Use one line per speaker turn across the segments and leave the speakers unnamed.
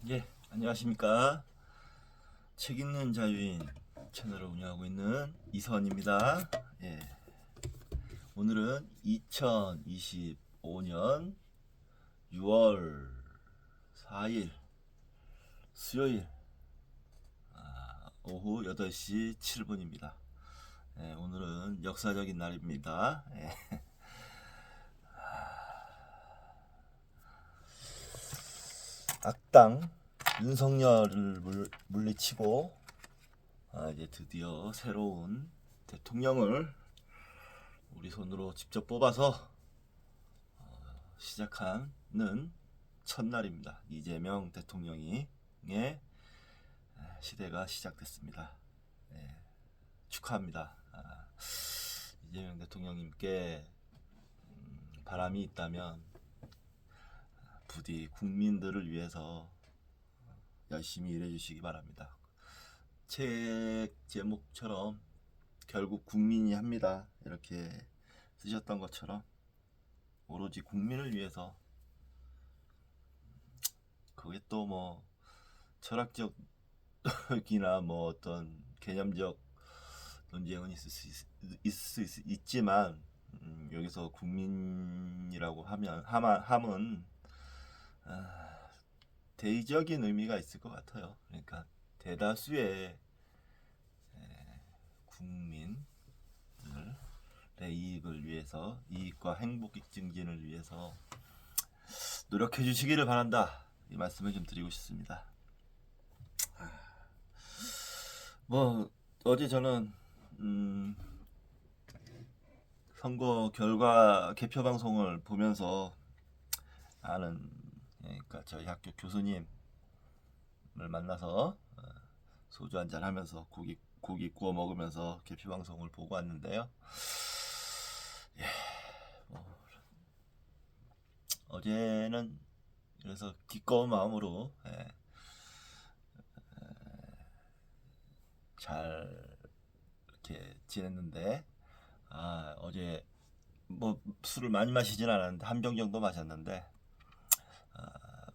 예, 안녕하십니까. 책 읽는 자유인 채널을 운영하고 있는 이선입니다. 예, 오늘은 2025년 6월 4일 수요일 오후 8시 7분입니다. 예, 오늘은 역사적인 날입니다. 예, 악당 윤석열을 물리치고 이제 드디어 새로운 대통령을 우리 손으로 직접 뽑아서 시작하는 첫날입니다. 이재명 대통령의 시대가 시작됐습니다. 예, 축하합니다. 이재명 대통령님께 바람이 있다면 부디 국민들을 위해서 열심히 일해 주시기 바랍니다. 책 제목처럼 결국 국민이 합니다. 이렇게 쓰셨던 것처럼 오로지 국민을 위해서, 그게 또 뭐 철학적이나 뭐 어떤 개념적 논쟁은 있을 수 있지만 여기서 국민이라고 함은 대의적인 의미가 있을 것 같아요. 그러니까 대다수의 국민들의 이익을 위해서, 이익과 행복 증진을 위해서 노력해 주시기를 바란다, 이 말씀을 좀 드리고 싶습니다. 뭐 어제 저는 선거 결과 개표 방송을 보면서 아는, 그러니까 저희 학교 교수님을 만나서 소주 한잔 하면서 고기 구워 먹으면서 개표 방송을 보고 왔는데요. 예, 뭐, 어제는 그래서 기꺼운 마음으로 잘 이렇게 지냈는데, 어제 뭐 술을 많이 마시진 않았는데 한 병 정도 마셨는데,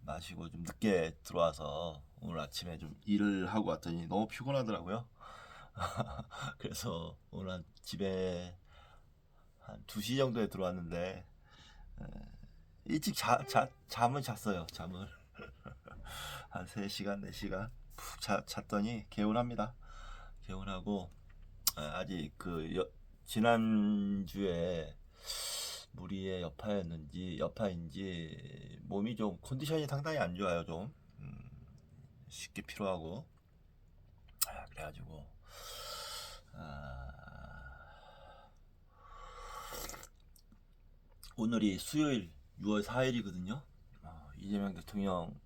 마시고 좀 늦게 들어와서 오늘 아침에 좀 일을 하고 왔더니 너무 피곤하더라고요. 그래서 오늘 집에 한 2시 정도에 들어왔는데 일찍 잠을 잤어요. 잠을 한 3시간 4시간 푹 잤더니 개운합니다. 개운하고, 아직 지난주에 무리의 여파인지 몸이 좀 컨디션이 상당히 안 좋아요. 좀 쉽게 피로하고, 그래가지고 오늘이 수요일 6월 4일이거든요. 이재명 대통령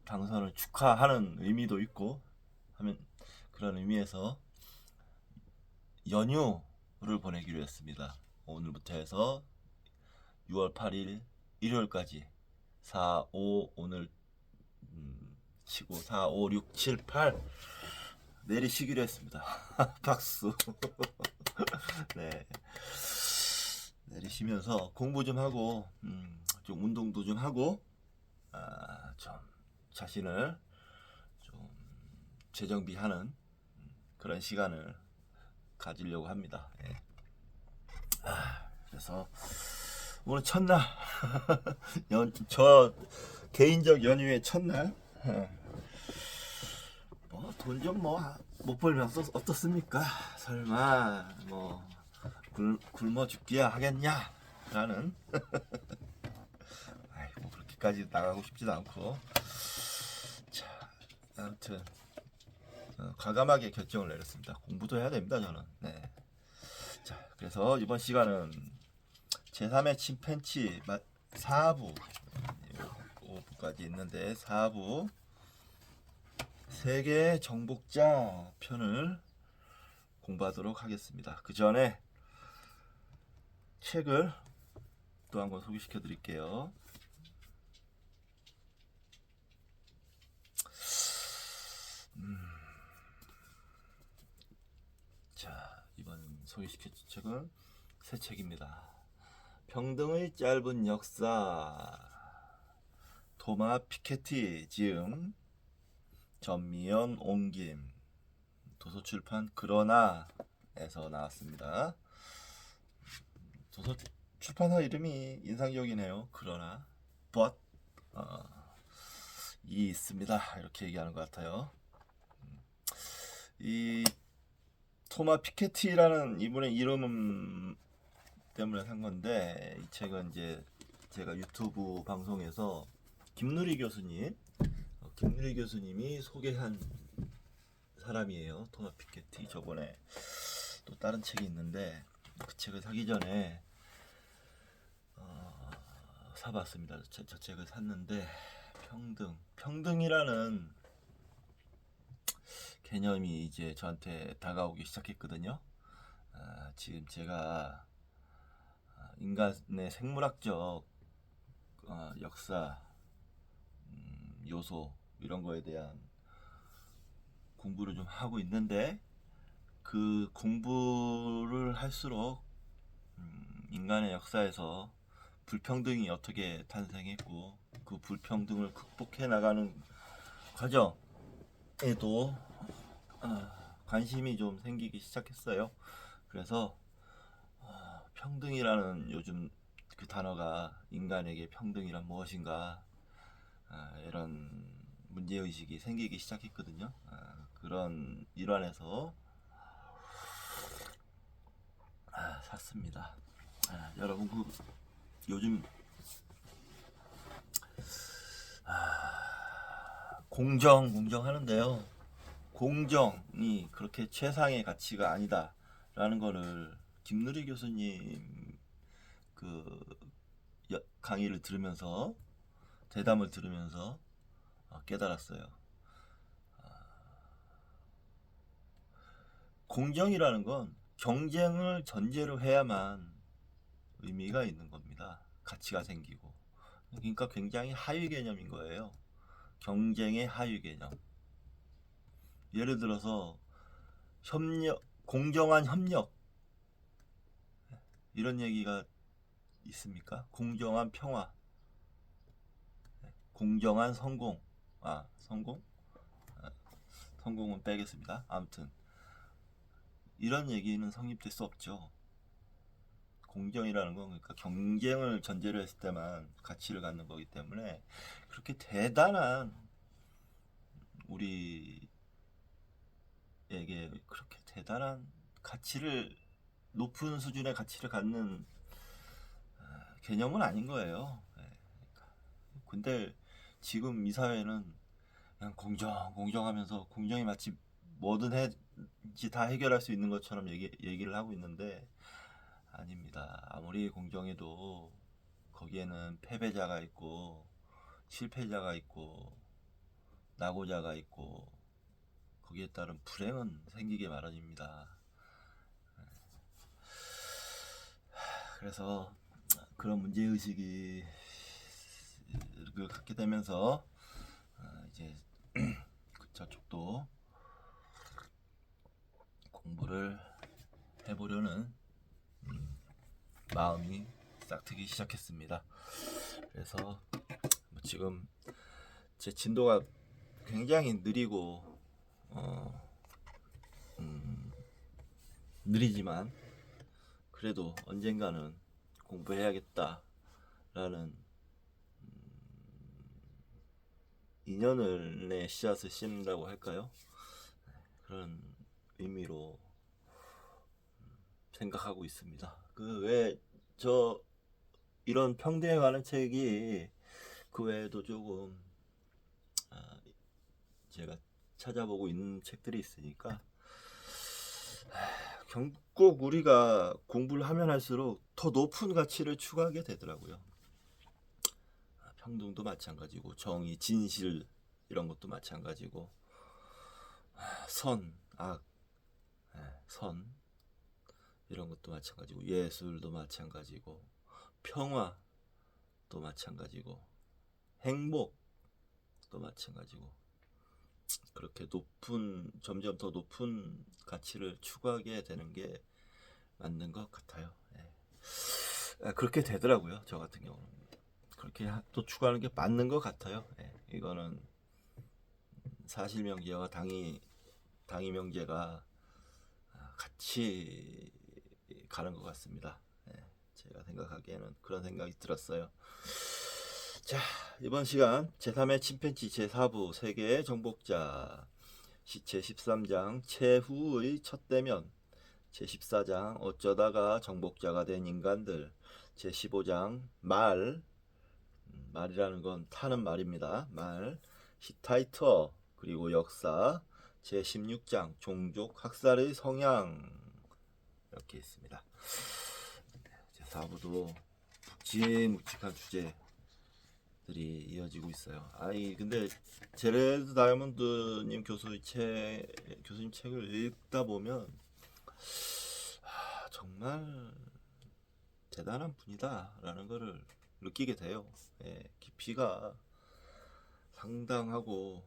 당선을 축하하는 의미도 있고 하면, 그런 의미에서 연휴를 보내기로 했습니다. 오늘부터 해서 6월 8일 일요일까지 4, 5 오늘 치고 4, 5, 6, 7, 8 내리시기로 했습니다. 박수. 네. 내리시면서 공부 좀 하고 좀 운동도 좀 하고, 좀 자신을 좀 재정비하는 그런 시간을 가지려고 합니다. 예. 그래서 오늘 첫날, 저 개인적 연휴의 첫날, 뭐 돈 좀 뭐 못 벌면 어떻습니까? 설마 뭐 굶어 죽기야 하겠냐? 라는, 뭐 그렇게까지 나가고 싶지도 않고. 자, 아무튼 과감하게 결정을 내렸습니다. 공부도 해야 됩니다, 저는. 네. 자, 그래서 이번 시간은 제3의 침팬치 4부 5부까지 있는데, 4부 세계 정복자 편을 공부하도록 하겠습니다. 그 전에 책을 또 한 권 소개시켜 드릴게요. 자, 이번 소개시켜 줄 책은 새 책입니다. 평등의 짧은 역사, 토마 피케티 지음, 전미연 옹김, 도서출판 그러나에서 나왔습니다. 도서출판사 이름이 인상적이네요. 그러나 but 이 있습니다. 이렇게 얘기하는 것 같아요. 이 토마 피케티라는 이분의 이름 때문에 산 건데, 이 책은 이제 제가 유튜브 방송에서 김누리 교수님이 소개한 사람이에요. 토마 피케티. 저번에 또 다른 책이 있는데 그 책을 사기 전에 사봤습니다. 저 책을 샀는데 평등이라는 개념이 이제 저한테 다가오기 시작했거든요. 지금 제가 인간의 생물학적 역사, 요소 이런 거에 대한 공부를 좀 하고 있는데, 그 공부를 할수록 인간의 역사에서 불평등이 어떻게 탄생했고 그 불평등을 극복해 나가는 과정에도 관심이 좀 생기기 시작했어요. 그래서 평등이라는 요즘 그 단어가 인간에게 평등이란 무엇인가, 이런 문제의식이 생기기 시작했거든요. 그런 일환에서 샀습니다. 여러분 요즘 공정 하는데요. 공정이 그렇게 최상의 가치가 아니다라는 거를 김누리 교수님 그 강의를 들으면서, 대담을 들으면서 깨달았어요. 공정이라는 건 경쟁을 전제로 해야만 의미가 있는 겁니다. 가치가 생기고. 그러니까 굉장히 하위 개념인 거예요. 경쟁의 하위 개념. 예를 들어서 공정한 협력, 이런 얘기가 있습니까? 공정한 평화, 공정한 성공. 성공은 빼겠습니다. 아무튼 이런 얘기는 성립될 수 없죠. 공정이라는 건 그러니까 경쟁을 전제로 했을 때만 가치를 갖는 거기 때문에, 그렇게 대단한, 우리에게 그렇게 대단한 가치를, 높은 수준의 가치를 갖는 개념은 아닌 거예요. 근데 지금 이 사회는 그냥 공정하면서 공정이 마치 뭐든 다 해결할 수 있는 것처럼 얘기를 하고 있는데, 아닙니다. 아무리 공정해도 거기에는 패배자가 있고 실패자가 있고 낙오자가 있고 거기에 따른 불행은 생기게 마련입니다. 그래서 그런 문제의식이 갖게 되면서 이제 저쪽도 공부를 해보려는 마음이 싹트기 시작했습니다. 그래서 지금 제 진도가 굉장히 느리고 느리지만 그래도 언젠가는 공부해야겠다라는 인연의 씨앗을 심는다고 할까요? 그런 의미로 생각하고 있습니다. 그 외에 이런 평등에 관한 책이 그 외에도 조금 제가 찾아보고 있는 책들이 있으니까, 꼭 우리가 공부를 하면 할수록 더 높은 가치를 추구하게 되더라고요. 평등도 마찬가지고 정의, 진실 이런 것도 마찬가지고, 선, 악, 선 이런 것도 마찬가지고, 예술도 마찬가지고, 평화도 마찬가지고, 행복도 마찬가지고, 그렇게 점점 더 높은 가치를 추구하게 되는 게 맞는 것 같아요. 그렇게 되더라고요, 저 같은 경우는. 그렇게 또 추구하는 게 맞는 것 같아요. 예, 이거는 사실 명제와 당위 명제가 같이 가는 것 같습니다. 예, 제가 생각하기에는 그런 생각이 들었어요. 자, 이번 시간 제3회 침팬지 제4부 세계의 정복자 제13장 최후의 첫 대면, 제14장 어쩌다가 정복자가 된 인간들, 제15장 말이라는 건 타는 말입니다. 말, 히타이터, 그리고 역사, 제16장 종족 학살의 성향, 이렇게 있습니다. 제4부도 묵직묵직한 주제들이 이어지고 있어요. 근데 제레드 다이아몬드님 교수님 책을 읽다 보면 정말 대단한 분이다라는 것을 느끼게 돼요. 예, 깊이가 상당하고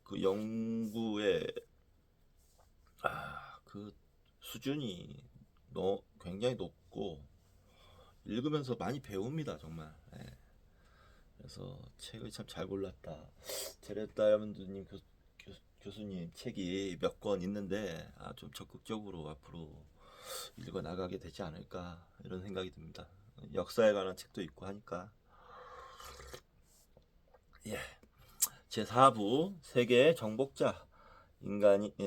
그 연구의 그 수준이 굉장히 높고 읽으면서 많이 배웁니다, 정말. 예. 그래서 책을 참 잘 골랐다. 제레드 다이아몬드님 교수님 책이 몇 권 있는데 좀 적극적으로 앞으로 읽어 나가게 되지 않을까 이런 생각이 듭니다. 역사에 관한 책도 있고 하니까. 예. 제4부 세계의 정복자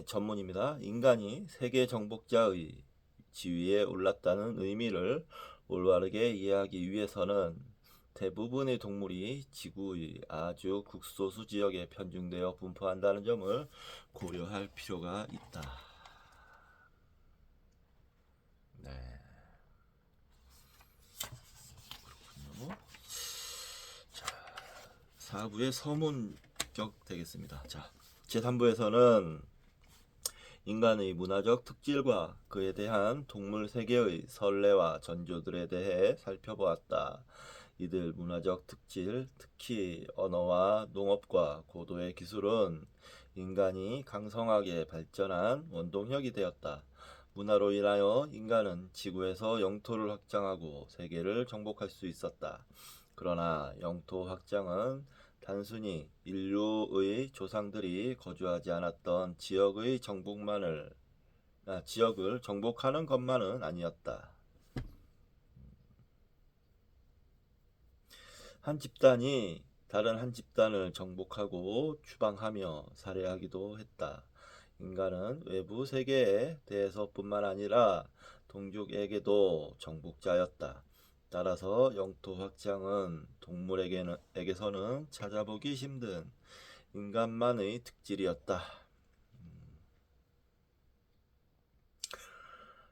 전문입니다. 인간이 세계 정복자의 지위에 올랐다는 의미를 올바르게 이해하기 위해서는 대부분의 동물이 지구의 아주 극소수 지역에 편중되어 분포한다는 점을 고려할 필요가 있다. 네. 그렇군요. 자, 4부의 서문격 되겠습니다. 자, 제3부에서는 인간의 문화적 특질과 그에 대한 동물 세계의 선례와 전조들에 대해 살펴보았다. 이들 문화적 특질, 특히 언어와 농업과 고도의 기술은 인간이 강성하게 발전한 원동력이 되었다. 문화로 인하여 인간은 지구에서 영토를 확장하고 세계를 정복할 수 있었다. 그러나 영토 확장은 단순히 인류의 조상들이 거주하지 않았던 지역을 정복하는 것만은 아니었다. 한 집단이 다른 한 집단을 정복하고 추방하며 살해하기도 했다. 인간은 외부 세계에 대해서뿐만 아니라 동족에게도 정복자였다. 따라서 영토 확장은 동물에게서는 찾아보기 힘든 인간만의 특질이었다.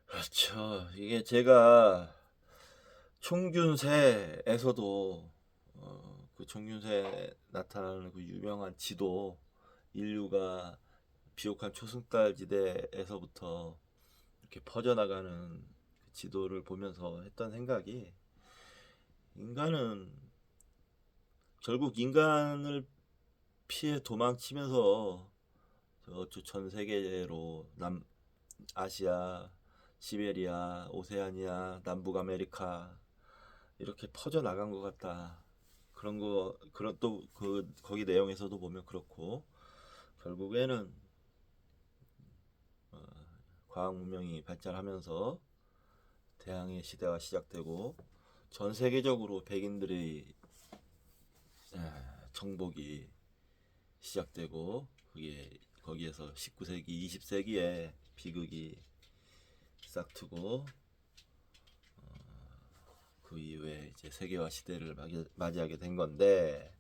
그렇죠. 이게 제가 총균세에서도 그 총균세 나타나는 그 유명한 지도, 인류가 비옥한 초승달 지대에서부터 이렇게 퍼져나가는 지도를 보면서 했던 생각이, 인간은 결국 인간을 피해 도망치면서 전 세계로 아시아, 시베리아, 오세아니아, 남북 아메리카 이렇게 퍼져 나간 것 같다. 또 거기 내용에서도 보면 그렇고, 결국에는 과학 문명이 발전하면서 대항해 시대가 시작되고 전 세계적으로 백인들의 정복이 시작되고, 그게 거기에서 19세기, 20세기에 비극이 싹트고, 그 이후에 이제 세계화 시대를 맞이하게 된 건데,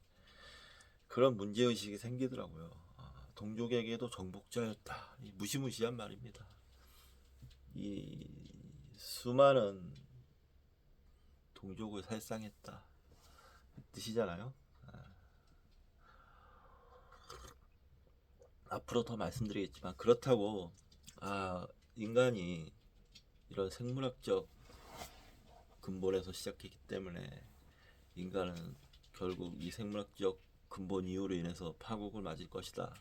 그런 문제의식이 생기더라고요. 동족에게도 정복자였다. 무시무시한 말입니다. 이 수많은 동족을 살상했다 뜻이잖아요. 앞으로 더 말씀드리겠지만, 그렇다고 인간이 이런 생물학적 근본에서 시작했기 때문에 인간은 결국 이 생물학적 근본 이유로 인해서 파국을 맞을 것이다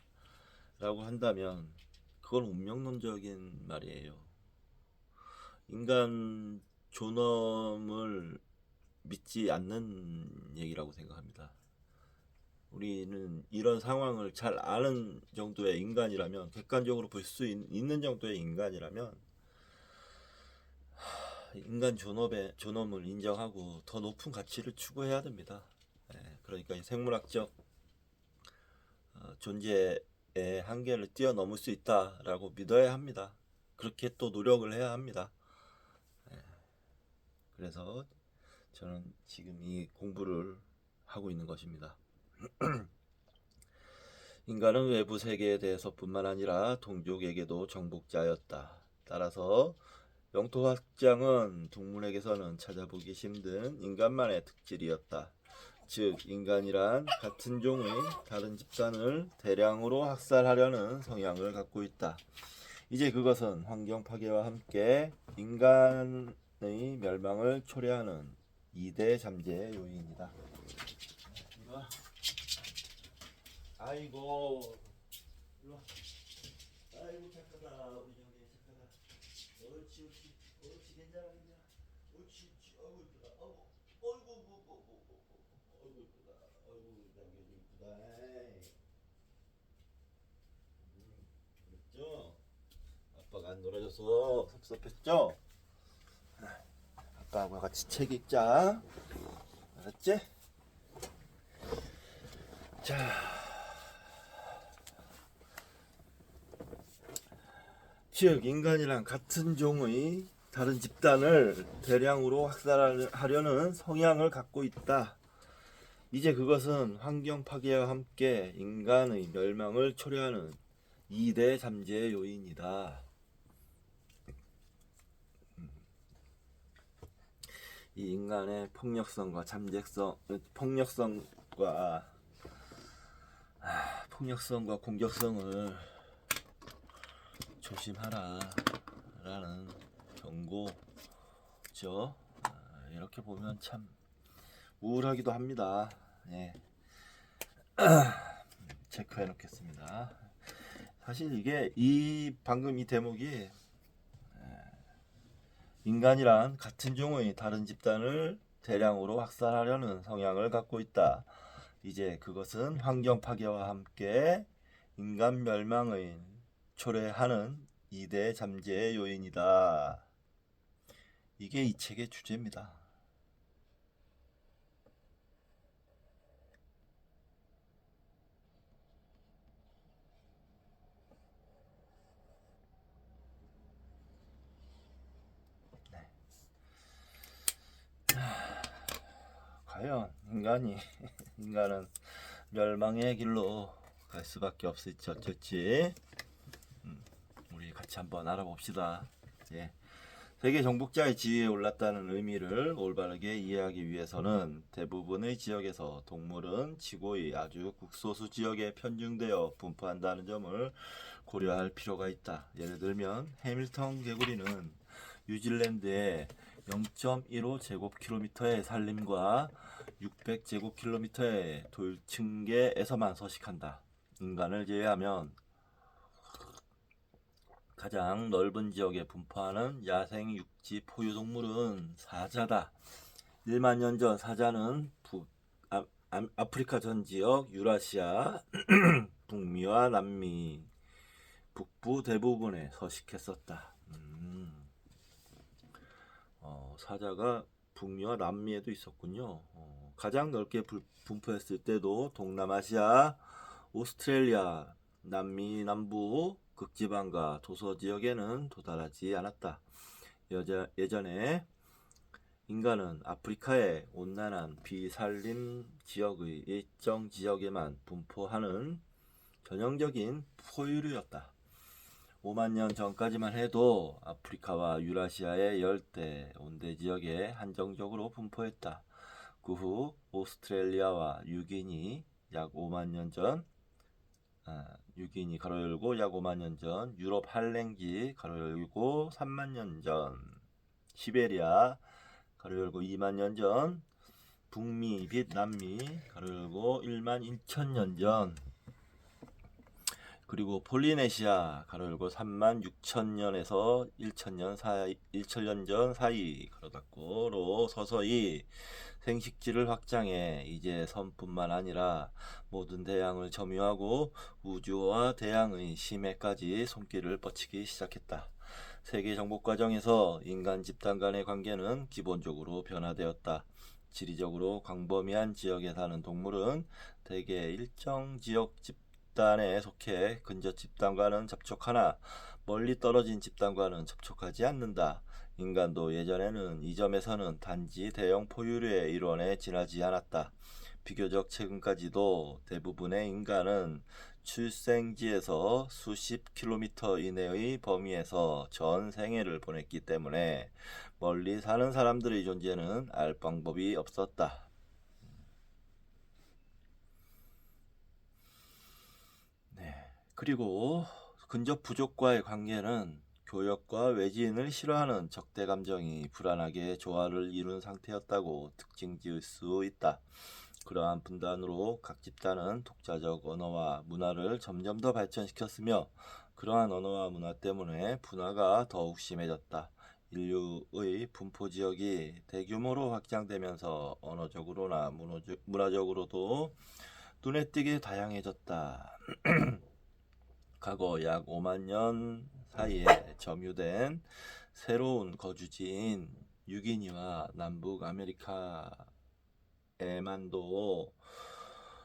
라고 한다면 그건 운명론적인 말이에요. 인간 존엄을 믿지 않는 얘기라고 생각합니다. 우리는 이런 상황을 잘 아는 정도의 인간이라면, 객관적으로 볼 수 있는 정도의 인간이라면 인간 존엄을 인정하고 더 높은 가치를 추구해야 됩니다. 그러니까 생물학적 존재의 한계를 뛰어넘을 수 있다라고 믿어야 합니다. 그렇게 또 노력을 해야 합니다. 그래서 저는 지금 이 공부를 하고 있는 것입니다. 인간은 외부 세계에 대해서뿐만 아니라 동족에게도 정복자였다. 따라서 영토확장은 동물에게서는 찾아보기 힘든 인간만의 특질이었다. 즉 인간이란 같은 종의 다른 집단을 대량으로 학살하려는 성향을 갖고 있다. 이제 그것은 환경 파괴와 함께 인간의 멸망을 초래하는 2대 잠재의 요인이다. 아이고, 아이고 착하다. 우리 정리 착하다. 옳지, 옳지, 옳지, 괜찮아, 괜찮아. 옳지, 옳지. 어이구 이쁘다. 어이구, 어이구 이쁘다. 어이구 당겨도 이쁘다. 그랬죠? 아빠가 안 놀아줘서 섭섭했죠? 아빠하고 같이 책 읽자. 알았지? 자. 즉 인간이란 같은 종의 다른 집단을 대량으로 학살하려는 성향을 갖고 있다. 이제 그것은 환경 파괴와 함께 인간의 멸망을 초래하는 2대 잠재의 요인이다. 이 인간의 폭력성과 폭력성과 공격성을 조심하라 라는 경고죠. 이렇게 보면 참 우울하기도 합니다. 체크해 놓겠습니다. 사실 이게 방금 이 대목이 인간이란 같은 종의 다른 집단을 대량으로 학살하려는 성향을 갖고 있다. 이제 그것은 환경 파괴와 함께 인간 멸망의 초래하는 2대 잠재의 요인이다. 이게 이 책의 주제입니다. 과연 인간은 멸망의 길로 갈 수밖에 없을지 어쩔지 우리 같이 한번 알아봅시다. 세계 정복자의 지위에 올랐다는 의미를 올바르게 이해하기 위해서는 대부분의 지역에서 동물은 지구의 아주 극소수 지역에 편중되어 분포한다는 점을 고려할 필요가 있다. 예를 들면 해밀턴 개구리는 뉴질랜드의 0.15제곱킬로미터의 산림과 600제곱킬로미터의 돌층계에서만 서식한다. 인간을 제외하면 가장 넓은 지역에 분포하는 야생 육지 포유동물은 사자다. 1만 년 전 사자는 아프리카 전 지역, 유라시아, 북미와 남미, 북부 대부분에 서식했었다. 사자가 북미와 남미에도 있었군요. 가장 넓게 분포했을 때도 동남아시아, 오스트레일리아, 남미 남부 극지방과 도서 지역에는 도달하지 않았다. 예전에 인간은 아프리카의 온난한 비산림 지역의 일정 지역에만 분포하는 전형적인 포유류였다. 5만 년 전까지만 해도 아프리카와 유라시아의 열대, 온대 지역에 한정적으로 분포했다. 그 후 오스트레일리아와 뉴기니 약 5만 년 전, 뉴기니 가로 열고 약 5만 년 전, 유럽 한랭지 가로 열고 3만 년 전, 시베리아 가로 열고 2만 년 전, 북미 및 남미 가로 열고 1만 1천 년 전, 그리고 폴리네시아 가로 열고 3만 6천 년에서 1천 년 전 사이 가로 닫고로 서서히 생식지를 확장해 이제 섬뿐만 아니라 모든 대양을 점유하고 우주와 대양의 심해까지 손길을 뻗치기 시작했다. 세계 정복 과정에서 인간 집단 간의 관계는 기본적으로 변화되었다. 지리적으로 광범위한 지역에 사는 동물은 대개 일정 지역 집단에 속해 근접 집단과는 접촉하나 멀리 떨어진 집단과는 접촉하지 않는다. 인간도 예전에는 이 점에서는 단지 대형 포유류의 일원에 지나지 않았다. 비교적 최근까지도 대부분의 인간은 출생지에서 수십 킬로미터 이내의 범위에서 전 생애를 보냈기 때문에 멀리 사는 사람들의 존재는 알 방법이 없었다. 네. 그리고 근접 부족과의 관계는 교역과 외지인을 싫어하는 적대 감정이 불안하게 조화를 이룬 상태였다고 특징 지을 수 있다. 그러한 분단으로 각 집단은 독자적 언어와 문화를 점점 더 발전시켰으며 그러한 언어와 문화 때문에 분화가 더욱 심해졌다. 인류의 분포 지역이 대규모로 확장되면서 언어적으로나 문화적으로도 눈에 띄게 다양해졌다. 과거 약 5만 년 사이에 점유된 새로운 거주지인 뉴기니와 남북 아메리카에만도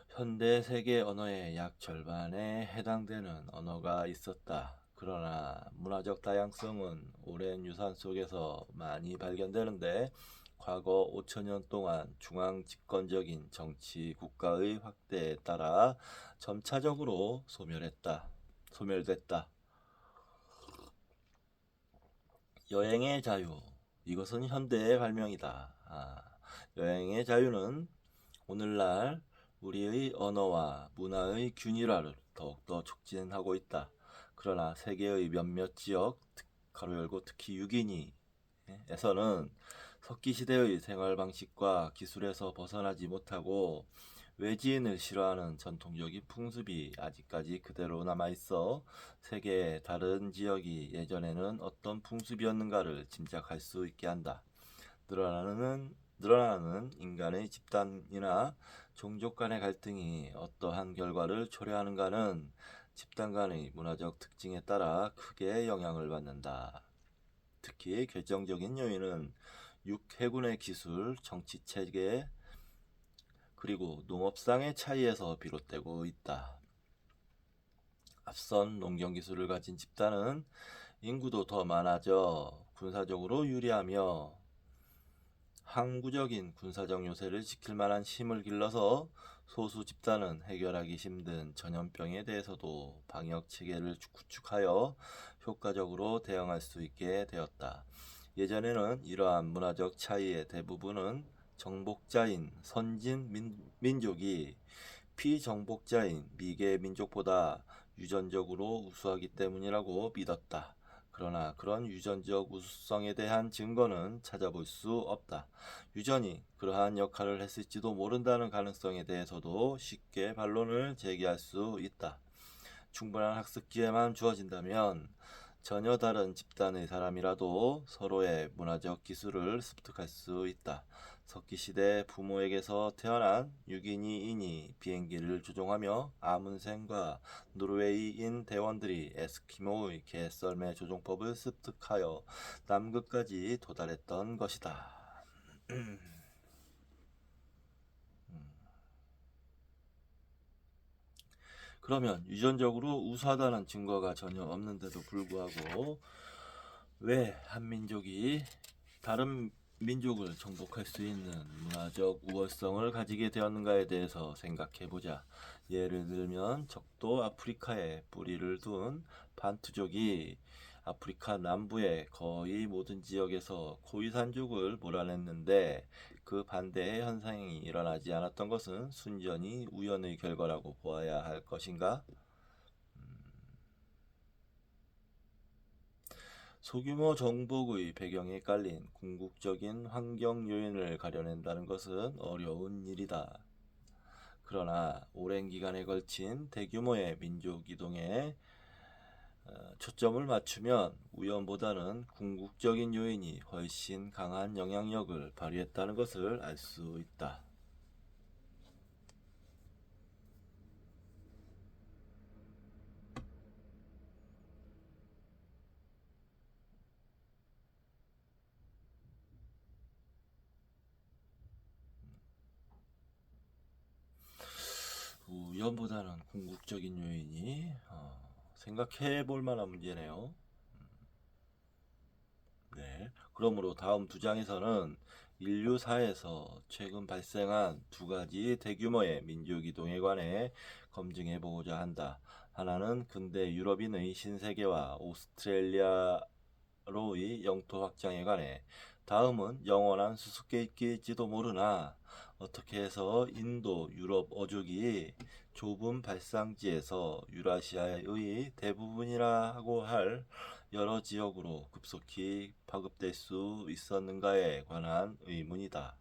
현대 세계 언어의 약 절반에 해당되는 언어가 있었다. 그러나 문화적 다양성은 오랜 유산 속에서 많이 발견되는데 과거 5천년 동안 중앙 집권적인 정치 국가의 확대에 따라 점차적으로 소멸됐다. 여행의 자유. 이것은 현대의 발명이다. 여행의 자유는 오늘날 우리의 언어와 문화의 균일화를 더욱더 촉진하고 있다. 그러나 세계의 몇몇 지역, 가로 열고 특히 유기니에서는 석기 시대의 생활 방식과 기술에서 벗어나지 못하고 외지인을 싫어하는 전통적인 풍습이 아직까지 그대로 남아있어 세계의 다른 지역이 예전에는 어떤 풍습이었는가를 짐작할 수 있게 한다. 늘어나는 인간의 집단이나 종족 간의 갈등이 어떠한 결과를 초래하는가는 집단 간의 문화적 특징에 따라 크게 영향을 받는다. 특히 결정적인 요인은 육해군의 기술, 정치 체계, 그리고 농업상의 차이에서 비롯되고 있다. 앞선 농경 기술을 가진 집단은 인구도 더 많아져 군사적으로 유리하며 항구적인 군사적 요새를 지킬 만한 힘을 길러서 소수 집단은 해결하기 힘든 전염병에 대해서도 방역 체계를 구축하여 효과적으로 대응할 수 있게 되었다. 예전에는 이러한 문화적 차이의 대부분은 정복자인 선진 민족이 피정복자인 미개 민족보다 유전적으로 우수하기 때문이라고 믿었다. 그러나 그런 유전적 우수성에 대한 증거는 찾아볼 수 없다. 유전이 그러한 역할을 했을지도 모른다는 가능성에 대해서도 쉽게 반론을 제기할 수 있다. 충분한 학습 기회만 주어진다면 전혀 다른 집단의 사람이라도 서로의 문화적 기술을 습득할 수 있다. 석기시대 부모에게서 태어난 유기니인이 비행기를 조종하며 아문센과 노르웨이인 대원들이 에스키모의 개썰매 조종법을 습득하여 남극까지 도달했던 것이다. 그러면 유전적으로 우수하다는 증거가 전혀 없는데도 불구하고 왜 한민족이 다른 민족을 정복할 수 있는 문화적 우월성을 가지게 되었는가에 대해서 생각해보자. 예를 들면 적도 아프리카에 뿌리를 둔 반투족이 아프리카 남부의 거의 모든 지역에서 코이산족을 몰아냈는데 그 반대의 현상이 일어나지 않았던 것은 순전히 우연의 결과라고 보아야 할 것인가? 소규모 정복의 배경에 깔린 궁극적인 환경 요인을 가려낸다는 것은 어려운 일이다. 그러나 오랜 기간에 걸친 대규모의 민족 이동에 초점을 맞추면 우연보다는 궁극적인 요인이 훨씬 강한 영향력을 발휘했다는 것을 알 수 있다. 우연보다는 궁극적인 요인이 생각해 볼 만한 문제네요. 네. 그러므로 다음 두 장에서는 인류사에서 최근 발생한 두 가지 대규모의 민족 이동에 관해 검증해 보고자 한다. 하나는 근대 유럽인의 신세계와 오스트레일리아로의 영토 확장에 관해, 다음은 영원한 수수께끼일지도 모르나 어떻게 해서 인도 유럽 어족이 좁은 발상지에서 유라시아의 대부분이라고 할 여러 지역으로 급속히 파급될 수 있었는가에 관한 의문이다.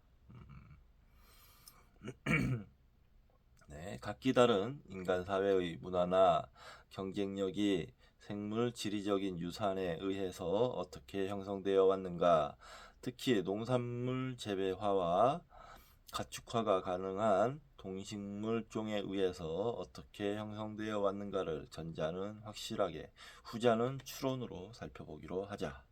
네, 각기 다른 인간 사회의 문화나 경쟁력이 생물 지리적인 유산에 의해서 어떻게 형성되어 왔는가, 특히 농산물 재배화와 가축화가 가능한 동식물종에 의해서 어떻게 형성되어 왔는가를 전자는 확실하게, 후자는 추론으로 살펴보기로 하자.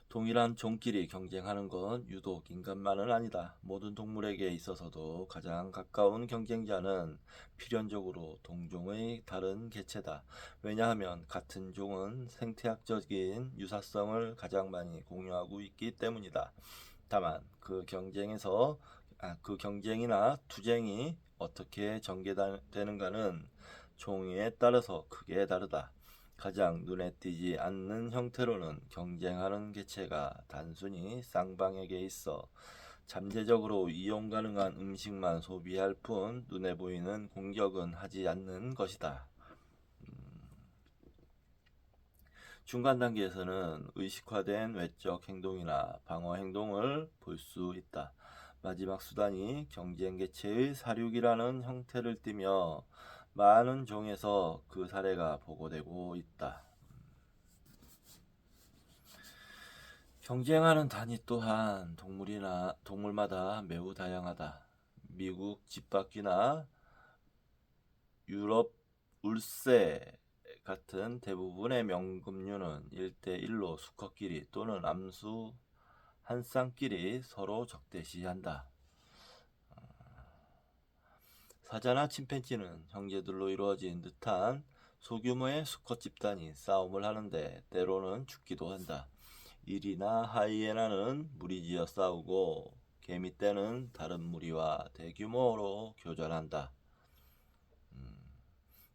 동일한 종끼리 경쟁하는 건 유독 인간만은 아니다. 모든 동물에게 있어서도 가장 가까운 경쟁자는 필연적으로 동종의 다른 개체다. 왜냐하면 같은 종은 생태학적인 유사성을 가장 많이 공유하고 있기 때문이다. 다만 그 경쟁이나 투쟁이 어떻게 전개되는가는 종에 따라서 크게 다르다. 가장 눈에 띄지 않는 형태로는 경쟁하는 개체가 단순히 쌍방에게 있어 잠재적으로 이용 가능한 음식만 소비할 뿐 눈에 보이는 공격은 하지 않는 것이다. 중간 단계에서는 의식화된 외적 행동이나 방어 행동을 볼 수 있다. 마지막 수단이 경쟁 개체의 사륙이라는 형태를 띠며 많은 종에서 그 사례가 보고되고 있다. 경쟁하는 단위 또한 동물마다 매우 다양하다. 미국 집바퀴나 유럽 울새 같은 대부분의 명금류는 1대1로 수컷끼리 또는 암수 한 쌍끼리 서로 적대시한다. 사자나 침팬지는 형제들로 이루어진 듯한 소규모의 수컷 집단이 싸움을 하는데 때로는 죽기도 한다. 일이나 하이에나는 무리지어 싸우고 개미떼는 다른 무리와 대규모로 교전한다.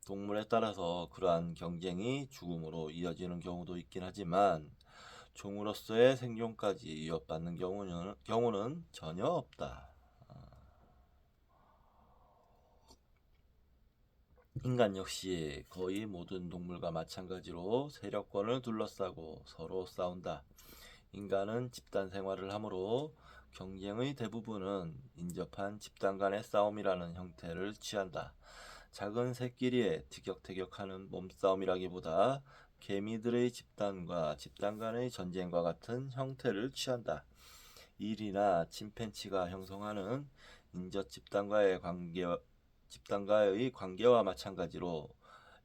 동물에 따라서 그러한 경쟁이 죽음으로 이어지는 경우도 있긴 하지만 종으로서의 생존까지 위협받는 경우는 전혀 없다. 인간 역시 거의 모든 동물과 마찬가지로 세력권을 둘러싸고 서로 싸운다. 인간은 집단 생활을 하므로 경쟁의 대부분은 인접한 집단 간의 싸움이라는 형태를 취한다. 작은 새끼리의 티격태격하는 몸싸움이라기보다 개미들의 집단과 집단 간의 전쟁과 같은 형태를 취한다. 일이나 침팬치가 형성하는 인접 집단과의 관계와 마찬가지로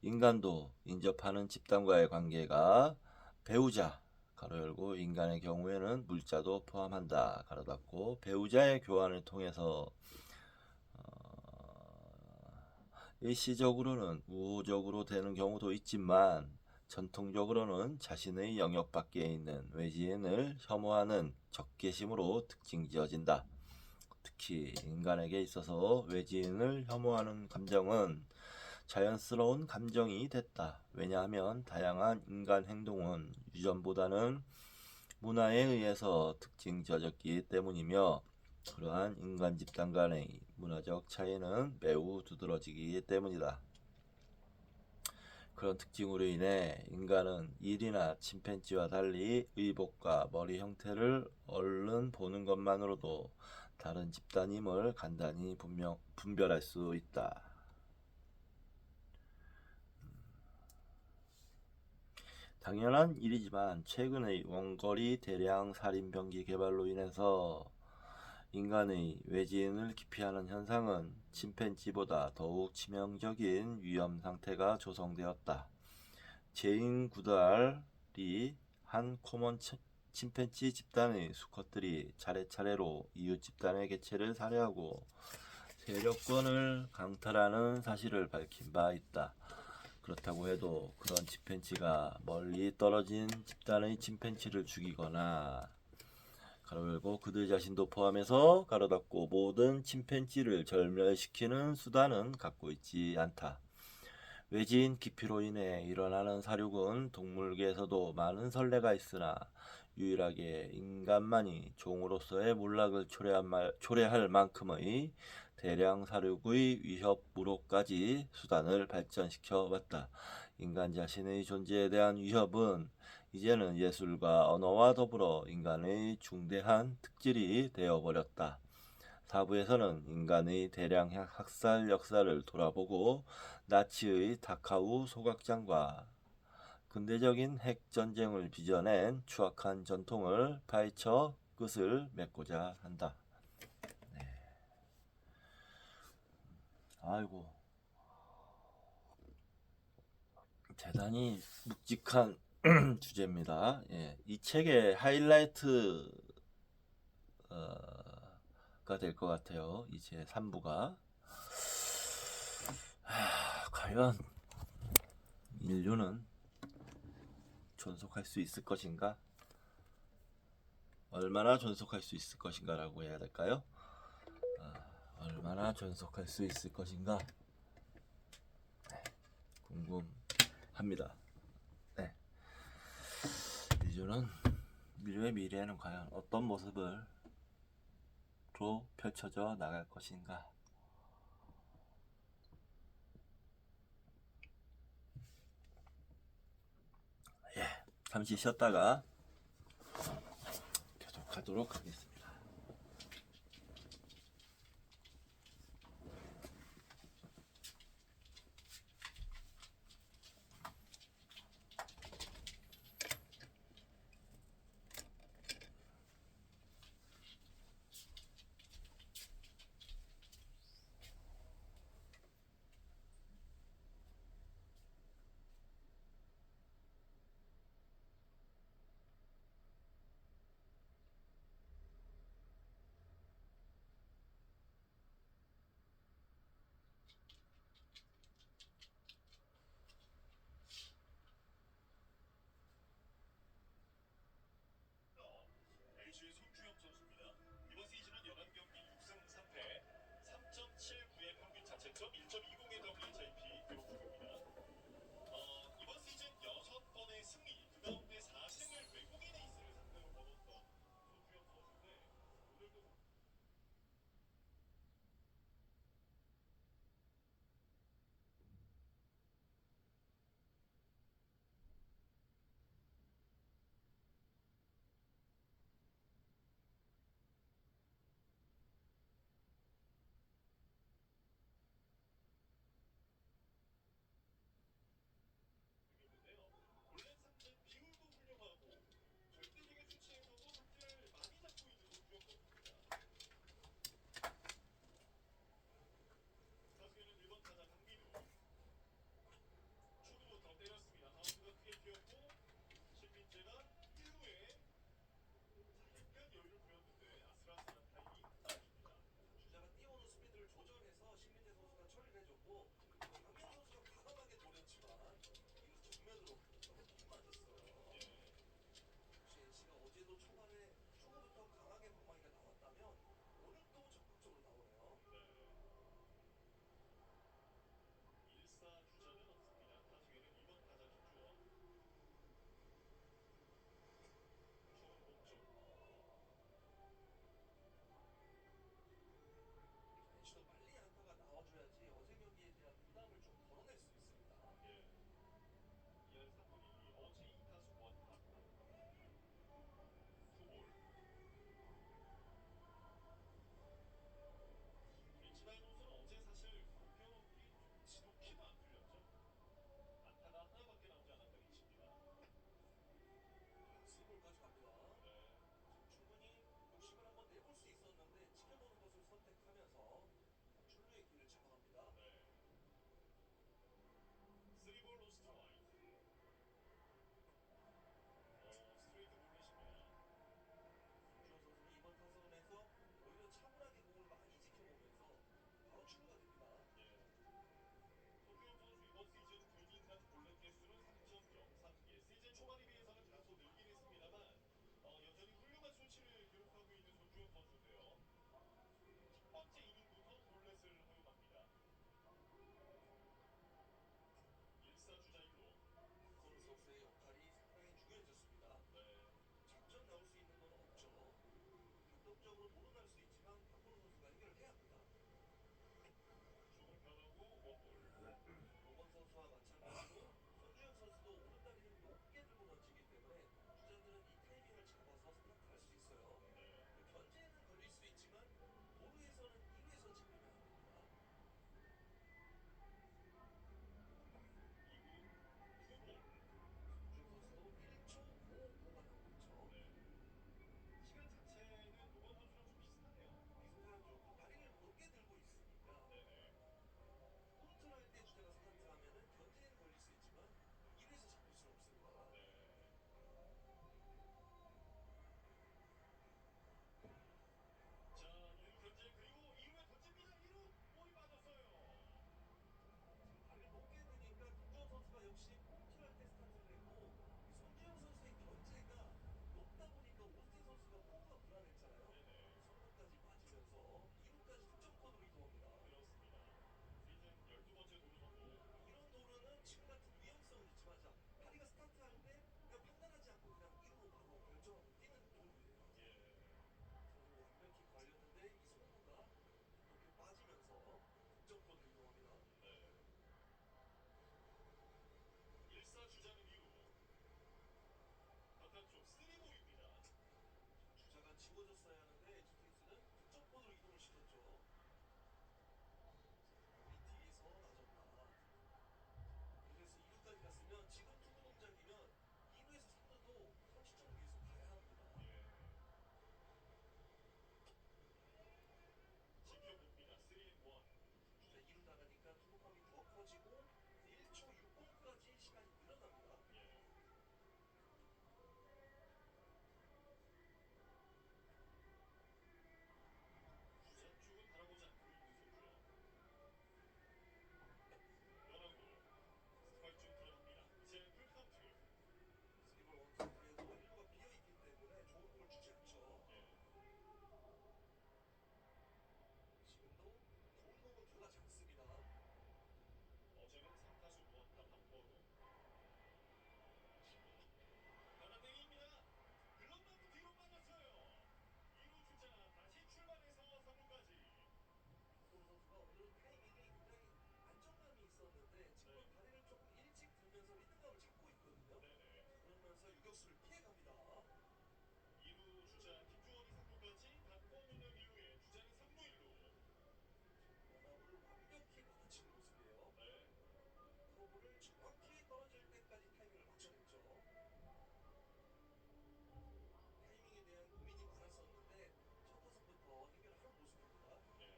인간도 인접하는 집단과의 관계가 배우자 가로 열고 인간의 경우에는 물자도 포함한다 가로 닫고 배우자의 교환을 통해서 일시적으로는 우호적으로 되는 경우도 있지만 전통적으로는 자신의 영역 밖에 있는 외지인을 혐오하는 적개심으로 특징지어진다. 특히 인간에게 있어서 외지인을 혐오하는 감정은 자연스러운 감정이 됐다. 왜냐하면 다양한 인간 행동은 유전보다는 문화에 의해서 특징지어졌기 때문이며 그러한 인간 집단 간의 문화적 차이는 매우 두드러지기 때문이다. 그런 특징으로 인해 인간은 일이나 침팬지와 달리 의복과 머리 형태를 얼른 보는 것만으로도 다른 집단임을 간단히 분별할 수 있다. 당연한 일이지만 최근의 원거리 대량 살인 병기 개발로 인해서 인간의 외지인을 기피하는 현상은 침팬지보다 더욱 치명적인 위험 상태가 조성되었다. 제인 구달이 한 코먼 침팬지 집단의 수컷들이 차례차례로 이웃 집단의 개체를 살해하고 세력권을 강탈하는 사실을 밝힌 바 있다. 그렇다고 해도 그런 침팬지가 멀리 떨어진 집단의 침팬지를 죽이거나 가로 열고 그들 자신도 포함해서 가로 닫고 모든 침팬지를 절멸시키는 수단은 갖고 있지 않다. 외지인 기피로 인해 일어나는 사륙은 동물계에서도 많은 선례가 있으나 유일하게 인간만이 종으로서의 몰락을 초래할 만큼의 대량 사륙의 위협으로까지 수단을 발전시켜 왔다. 인간 자신의 존재에 대한 위협은 이제는 예술과 언어와 더불어 인간의 중대한 특질이 되어버렸다. 4부에서는 인간의 대량 학살 역사를 돌아보고 나치의 다카우 소각장과 근대적인 핵전쟁을 빚어낸 추악한 전통을 파헤쳐 끝을 맺고자 한다. 네. 아이고, 대단히 묵직한 주제입니다. 예, 이 책의 하이라이트 가 될 것 같아요. 이제 3부가 과연 인류는 존속할 수 있을 것인가? 얼마나 존속할 수 있을 것인가 라고 해야 될까요? 얼마나 존속할 수 있을 것인가? 네, 궁금합니다. 네. 인류의 미래에는 과연 어떤 모습으로 펼쳐져 나갈 것인가? 예, 잠시 쉬었다가 계속하도록 하겠습니다.
3볼 로스트라이크. 스트레이트 볼넷입니다.
김주원 선수는 이번 타석에서 오히려 차분하게 공을 많이 지켜보면서 바로 출루가 됩니다.
예. 손주영 선수 이번 시즌 균인간 볼넷 개수는 3.03개. 시즌 초반에 비해서는 다소 늘긴 했습니다만 여전히 훌륭한 수치를 기록하고 있는 손주영 선수인데요. 첫 번째 이닝부터 볼넷을 허용합니다. 1사 주자 1루.
박건우 선수의 역할이 상당히 중요해졌습니다.
네.
작전 나올 수 있는 건 없죠. 단독적으로 도로날 수 있지만 박건우 선수가 해결을 해야 합니다.
조금 변하고 원볼.
로건 선수와 마찬가지로 손주영 선수도 오른다리를 높게 들고 던지기 때문에 주자들은 이 타이밍을 잡아서 스타트할 수 있어요.
네.
견제에는 걸릴 수 있지만 도루에서는 1루에서 잡히면 안 됩니다.
2구 투볼.
손주영 선수도 1초 5호가 나오고 있죠.
네. 시간 자체는 노건 선수랑 좀 비슷하네요.
비슷한 조금 다리를 높게 들고 있으니까
네네.
컨트롤 할때 주자가 스타트하면은 견제에는 걸릴 수 있지만 1루에서 잡힐 수는 없습니다.
네. 자, 1루 견제 그리고 2루에 던집니다. 1루 볼이 빠졌어요.
다리를 높게 드니까 김주원 선수가 역시 컨트롤 때 스타트를 했고 이 손주영 선수의 견제가 높다 보니까 오스틴 선수가 포구가 불안했잖아요.
네네.
선구까지 빠지면서 2루까지 득점 코드로 이동합니다.
그렇습니다. 시즌 12번째 도루 성공.
이런 도루는 지금 같은 위험성은 있지만 자 다리가 스타트할 때 그냥 판단하지 않고 그냥 1루로 바로 결정하고 뛰는 도루예요.
예.
서로 완벽히 걸렸는데 이 송구가 높게 빠지면서 득점 코드로 이동합니다.
네. 1사 주자는 2루. 바깥쪽 3볼입니다.
주자가 지워졌어야 하는데 에투케이스는 득점 코드로 이동을 시켰죠. 우리 뒤에서 나졌다. 그래서 2루까지 갔으면 지금 투구 동작이면 2루에서 3루도 선취점을 위해서 가야 합니다.
예. 지켜봅니다. 3-1.
주자 2루 나가니까 투구컵이 더 커지고 1초 60까지 시간이 늘어납니다.
예. 주자 쪽은 바라보지 않고 있는 손주영. 변화구. 스트라이크 좀 들어갑니다. 이제 풀카운트.
3볼 원투에도 1루가 비어있기 때문에 좋은 공을 주지 않죠.
예.
지금도 좋은 공은 들어가지 않습니다.
어제는 3타수 무안타 방포로. 변화땡입니다. 글럼브도 뒤로 빠졌어요. 2루 주자 다시 출발해서 3루까지.
박동원 선수가 오늘은 타이밍이 굉장히 안정감이 있었는데 지금
네.
다리를 조금 일찍 들면서 리듬감을 잡고 있거든요.
네네.
그러면서 유격수를 피해갑니다.
2루 주자 김주원이 3루까지 박건우는 2루에 주자는 3루 1루.
원아웃을 완벽히 받아치는 모습이에요.
네.
커브를 정확히 떨어질 때까지 타이밍을 맞춰냈죠. 타이밍에 대한 고민이 많았었는데 첫 타석부터 해결하는 모습입니다.
네.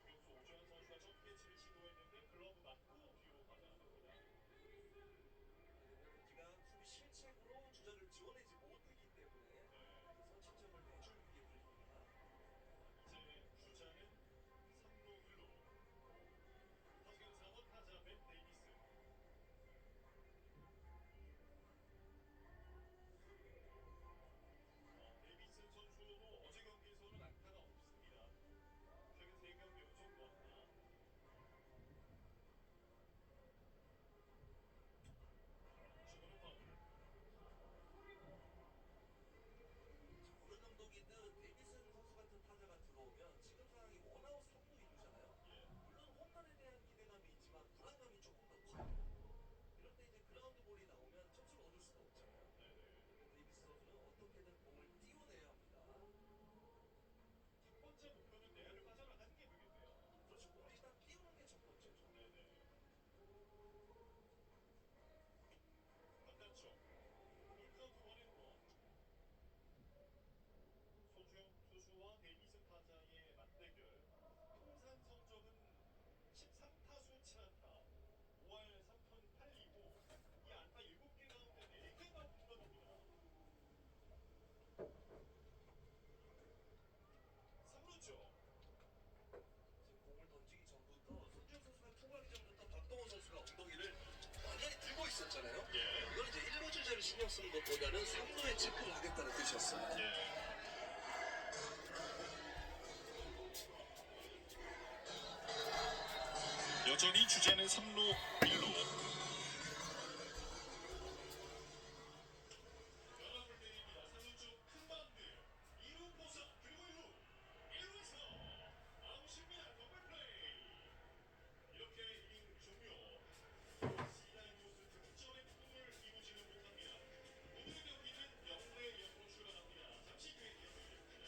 유격수 오주환 선수가 점프 캐치를 시도했는데 글러브 맞고 뒤로 빠져나갑니다.
왜냐면 우리가 수비 실책으로 주자를 지원하지 못하기 때문에
네.
선취점을 내줄 위기에 불립니다.
이제 주자는 3루 1루. 타석에는 4번 타자 벤 데이비스. 데이비슨 선수도 어제 경기에서는 안타가 없습니다. 최근 3경기 연속 무안타. 주문은 파울.
신경 쓰는 것보다는 3루에 체크를 하겠다는 뜻이었어요.
예. 여전히 주자는 3루 1루. 변화를 때립니다. 3루 쪽큰 바운드. 2루 포수 그리고 1루에서 아웃입니다. 더블 플레이. 이렇게 이닝 종료. 시나인 모습 득점의 꿈을 이루지는 못합니다. 오늘의 경기는 0대 0으로 출발합니다. 잠시 뒤에 계속되겠습니다.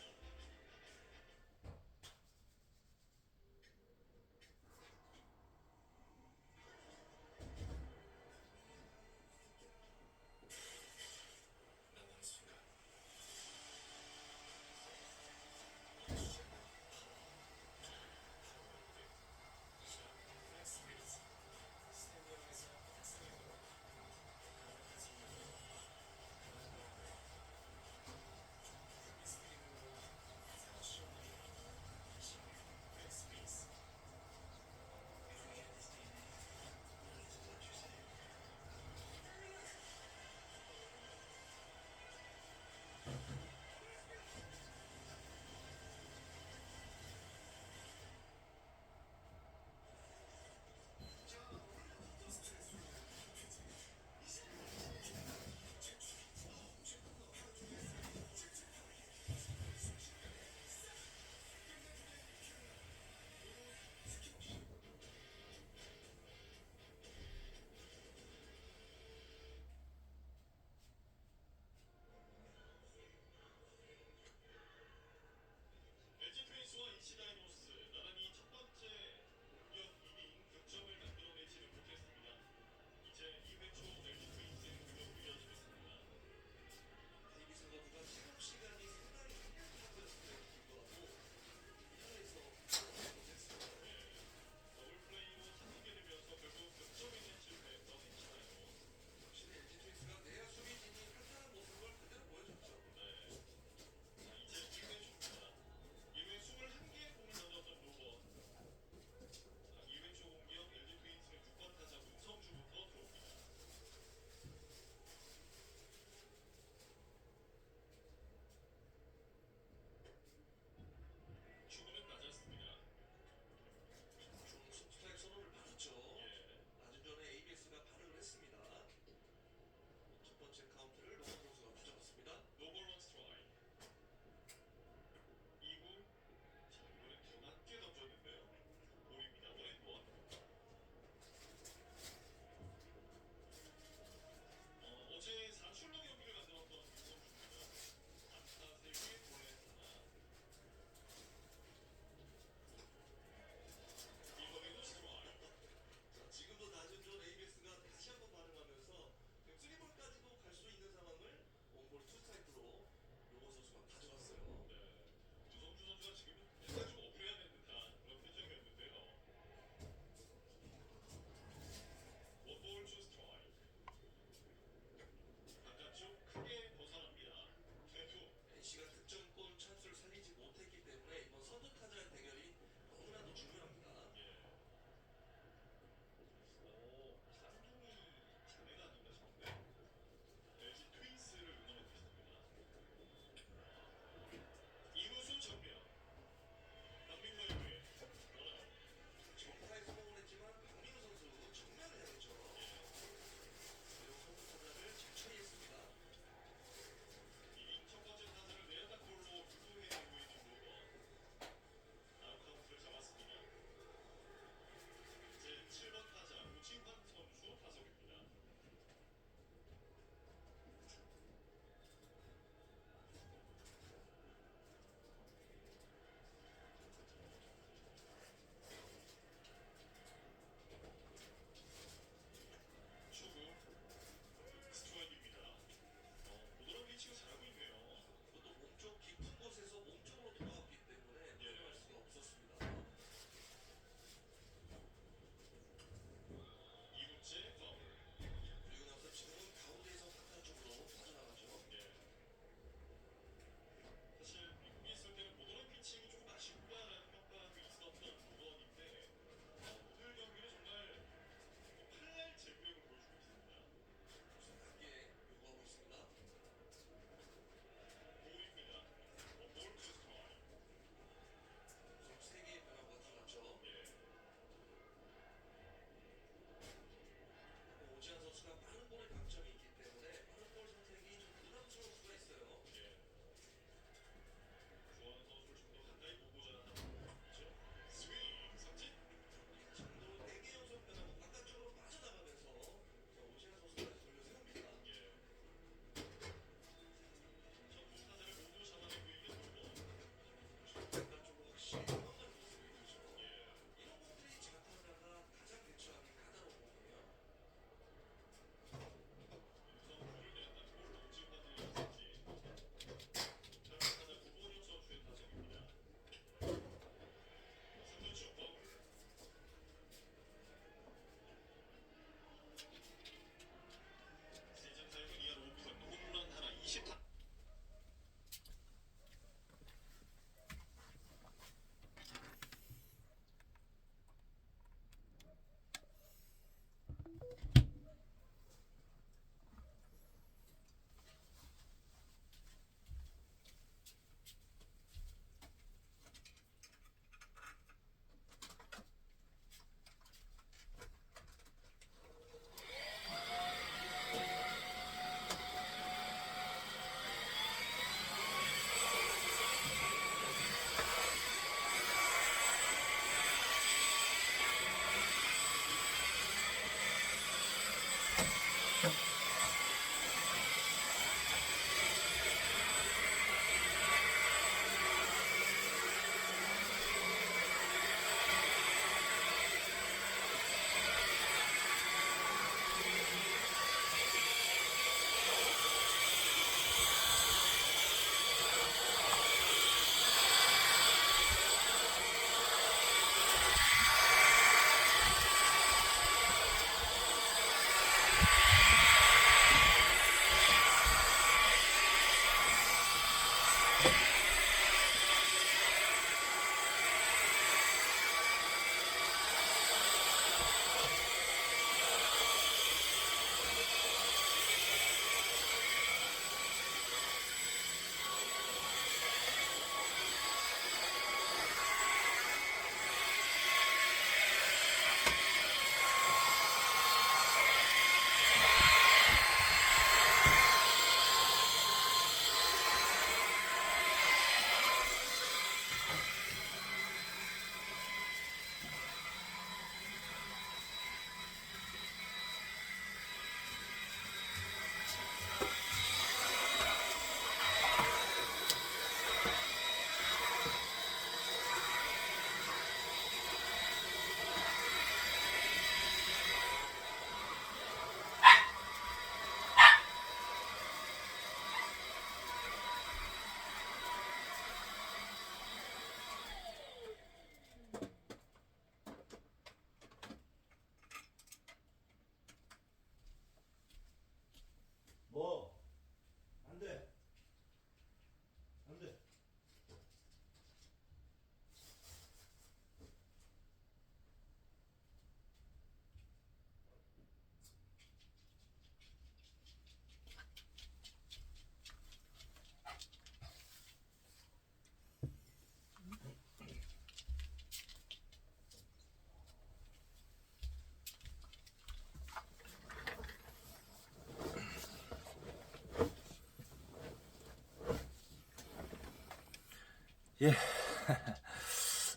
예.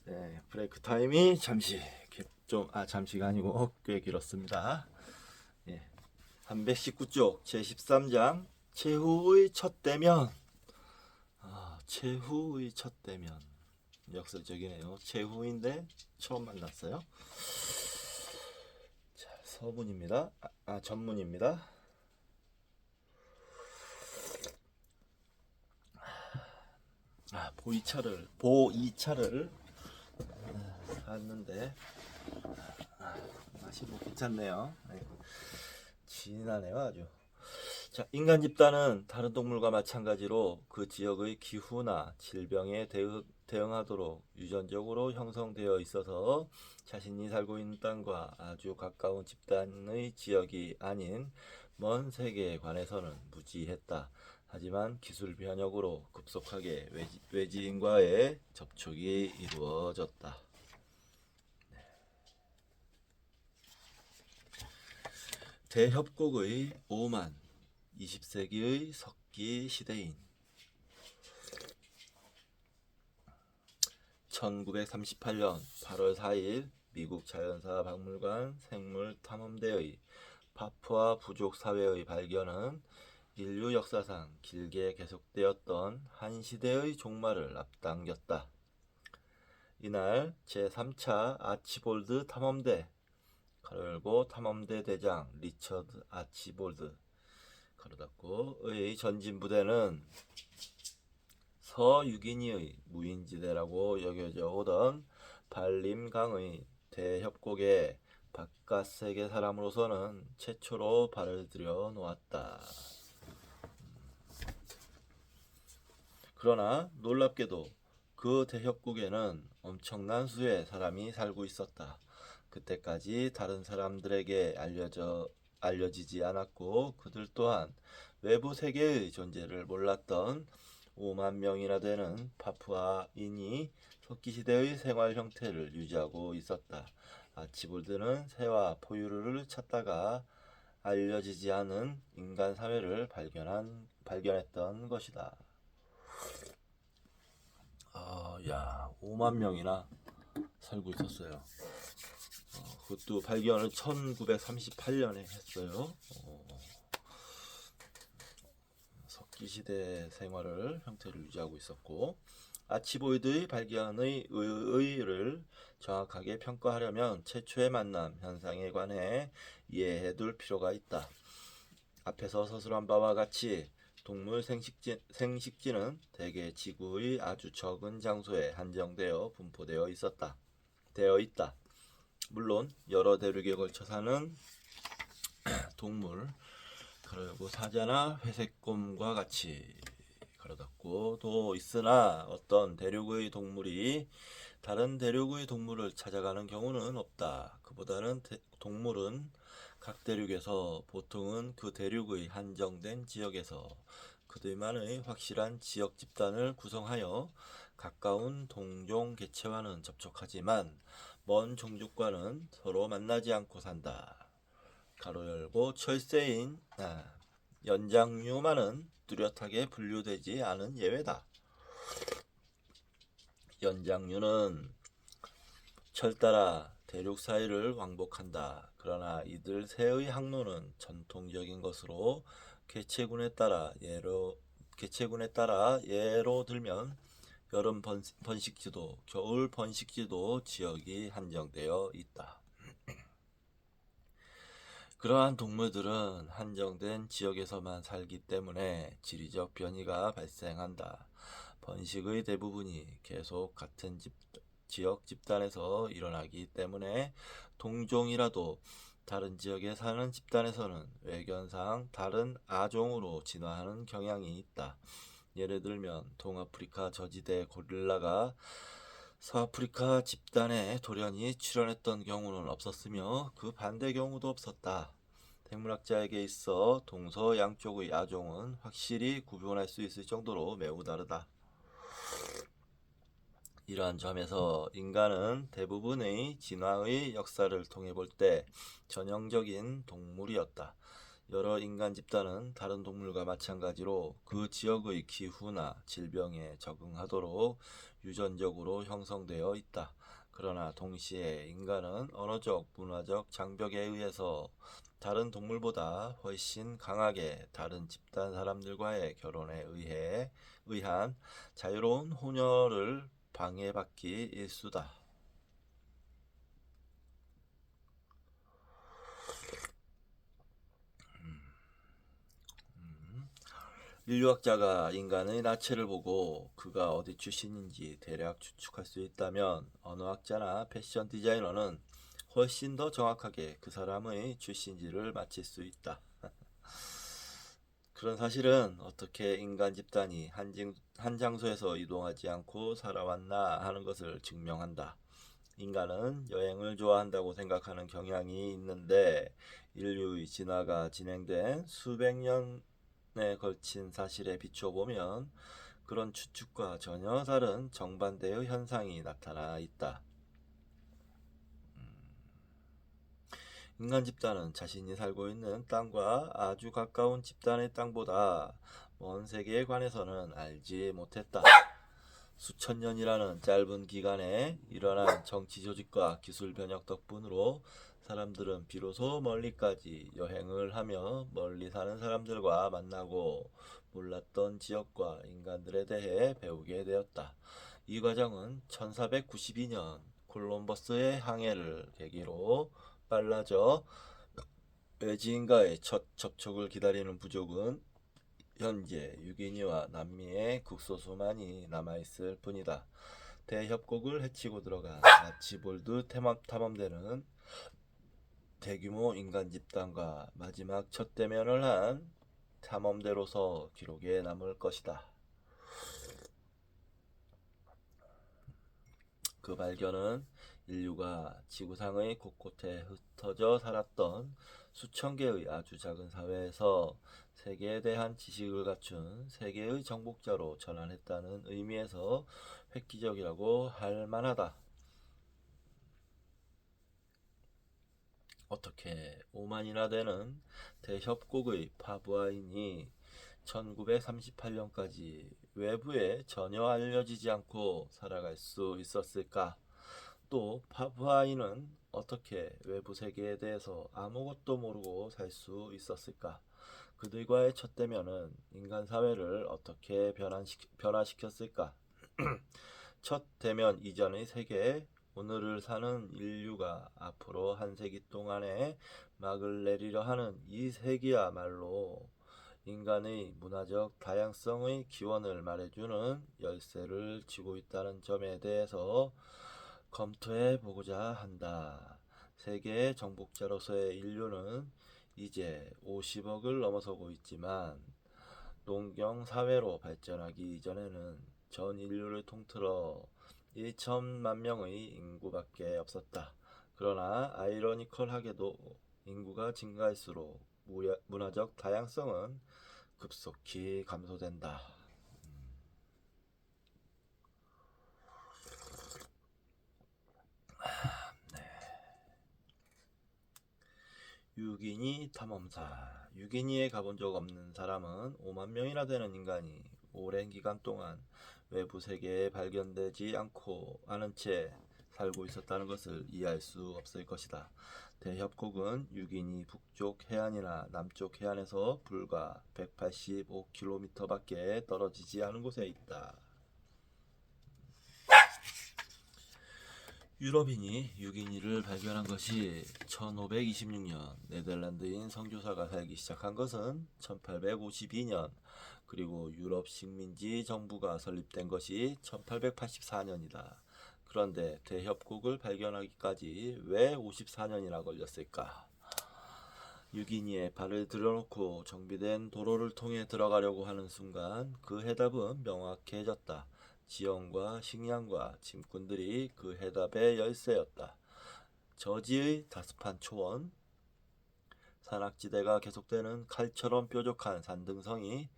네, 브레이크 타임이 잠시가 아니고 꽤 길었습니다. 예. 319쪽 제13장 최후의 첫 대면. 최후의 첫 대면. 역설적이네요. 최후인데 처음 만났어요. 자, 서문입니다. 전문입니다. 보이차를 샀는데 맛이 뭐 괜찮네요. 네. 진하네요, 아주. 자, 인간 집단은 다른 동물과 마찬가지로 그 지역의 기후나 질병에 대응하도록 유전적으로 형성되어 있어서 자신이 살고 있는 땅과 아주 가까운 집단의 지역이 아닌 먼 세계에 관해서는 무지했다. 하지만 기술 변혁으로 급속하게 외지인과의 접촉이 이루어졌다. 대협곡의 오만 20세기의 석기 시대인 1938년 8월 4일 미국 자연사 박물관 생물탐험대의 파푸아 부족 사회의 발견은 인류 역사상 길게 계속되었던 한 시대의 종말을 앞당겼다. 이날 제3차 아치볼드 탐험대 가로열고 탐험대 대장 리처드 아치볼드 가로닫고의 전진 부대는 서유기니의 무인지대라고 여겨져 오던 발림강의 대협곡에 바깥 세계 사람으로서는 최초로 발을 들여 놓았다. 그러나 놀랍게도 그 대협곡에는 엄청난 수의 사람이 살고 있었다. 그때까지 다른 사람들에게 알려지지 않았고 그들 또한 외부 세계의 존재를 몰랐던 5만 명이나 되는 파푸아인이 석기시대의 생활 형태를 유지하고 있었다. 아치볼드는 새와 포유류를 찾다가 알려지지 않은 인간 사회를 발견했던 것이다. 5만 명이나 살고 있었어요. 그것도 발견을 1938년에 했어요. 석기시대 생활을 형태를 유지하고 있었고 아치볼드의 발견의 의의를 정확하게 평가하려면 최초의 만남 현상에 관해 이해해둘 필요가 있다. 앞에서 서술한 바와 같이 동물 생식지는 대개 지구의 아주 적은 장소에 한정되어 분포되어 있다. 물론 여러 대륙에 걸쳐 사는 동물 그리고 사자나 회색곰과 같이 가로닫고도 있으나 어떤 대륙의 동물이 다른 대륙의 동물을 찾아가는 경우는 없다. 그보다는 동물은 각 대륙에서 보통은 그 대륙의 한정된 지역에서 그들만의 확실한 지역 집단을 구성하여 가까운 동종 개체와는 접촉하지만 먼 종족과는 서로 만나지 않고 산다. 가로 열고 철새인 연장류만은 뚜렷하게 분류되지 않은 예외다. 연장류는 철 따라 대륙 사이를 왕복한다. 그러나 이들 새의 항로는 전통적인 것으로 개체군에 따라 예로 들면 여름 번식지도, 겨울 번식지도 지역이 한정되어 있다. 그러한 동물들은 한정된 지역에서만 살기 때문에 지리적 변이가 발생한다. 번식의 대부분이 계속 같은 지역 집단에서 일어나기 때문에 동종이라도 다른 지역에 사는 집단에서는 외견상 다른 아종으로 진화하는 경향이 있다. 예를 들면 동아프리카 저지대 고릴라가 서아프리카 집단에 돌연히 출현했던 경우는 없었으며 그 반대 경우도 없었다. 생물학자에게 있어 동서 양쪽의 아종은 확실히 구분할 수 있을 정도로 매우 다르다. 이러한 점에서 인간은 대부분의 진화의 역사를 통해 볼 때 전형적인 동물이었다. 여러 인간 집단은 다른 동물과 마찬가지로 그 지역의 기후나 질병에 적응하도록 유전적으로 형성되어 있다. 그러나 동시에 인간은 언어적, 문화적 장벽에 의해서 다른 동물보다 훨씬 강하게 다른 집단 사람들과의 결혼에 의한 자유로운 혼혈을 방해받기 일수다. 인류학자가 인간의 나체를 보고 그가 어디 출신인지 대략 추측할 수 있다면 언어학자나 패션 디자이너는 훨씬 더 정확하게 그 사람의 출신지를 맞힐 수 있다. 그런 사실은 어떻게 인간 집단이 한 장소에서 이동하지 않고 살아왔나 하는 것을 증명한다. 인간은 여행을 좋아한다고 생각하는 경향이 있는데 인류의 진화가 진행된 수백 년에 걸친 사실에 비춰보면 그런 추측과 전혀 다른 정반대의 현상이 나타나 있다. 인간 집단은 자신이 살고 있는 땅과 아주 가까운 집단의 땅보다 먼 세계에 관해서는 알지 못했다. 수천 년이라는 짧은 기간에 일어난 정치 조직과 기술 변혁 덕분으로 사람들은 비로소 멀리까지 여행을 하며 멀리 사는 사람들과 만나고 몰랐던 지역과 인간들에 대해 배우게 되었다. 이 과정은 1492년 콜럼버스의 항해를 계기로 빨라져 외지인과의 첫 접촉을 기다리는 부족은 현재 유기니와 남미의 극소수만이 남아있을 뿐이다. 대협곡을 헤치고 들어간 아치볼드 탐험대는 대규모 인간 집단과 마지막 첫 대면을 한 탐험대로서 기록에 남을 것이다. 그 발견은 인류가 지구상의 곳곳에 흩어져 살았던 수천 개의 아주 작은 사회에서 세계에 대한 지식을 갖춘 세계의 정복자로 전환했다는 의미에서 획기적이라고 할 만하다. 어떻게 5만이나 되는 대협곡의 파부아인이 1938년까지 외부에 전혀 알려지지 않고 살아갈 수 있었을까? 또 파부아인은 어떻게 외부 세계에 대해서 아무것도 모르고 살 수 있었을까? 그들과의 첫 대면은 인간 사회를 어떻게 변화시켰을까? 첫 대면 이전의 세계, 오늘을 사는 인류가 앞으로 한 세기 동안에 막을 내리려 하는 이 세기야말로 인간의 문화적 다양성의 기원을 말해주는 열쇠를 쥐고 있다는 점에 대해서 검토해 보고자 한다. 세계의 정복자로서의 인류는 이제 50억을 넘어서고 있지만 농경 사회로 발전하기 이전에는 전 인류를 통틀어 1천만 명의 인구밖에 없었다. 그러나 아이러니컬하게도 인구가 증가할수록 문화적 다양성은 급속히 감소된다. 유기니 탐험사. 유기니에 가본 적 없는 사람은 5만 명이나 되는 인간이 오랜 기간 동안 외부 세계에 발견되지 않고 아는 채 살고 있었다는 것을 이해할 수 없을 것이다. 대협곡은 유기니 북쪽 해안이나 남쪽 해안에서 불과 185km밖에 떨어지지 않은 곳에 있다. 유럽인이 유기니를 발견한 것이 1526년, 네덜란드인 선교사가 살기 시작한 것은 1852년, 그리고 유럽 식민지 정부가 설립된 것이 1884년이다. 그런데 대협곡을 발견하기까지 왜 54년이나 걸렸을까? 유기니에 발을 들여놓고 정비된 도로를 통해 들어가려고 하는 순간 그 해답은 명확해졌다. 지형과 식량과 짐꾼들이 그 해답의 열쇠였다. 저지의 다습한 초원, 산악지대가 계속되는 칼처럼 뾰족한 산등성이,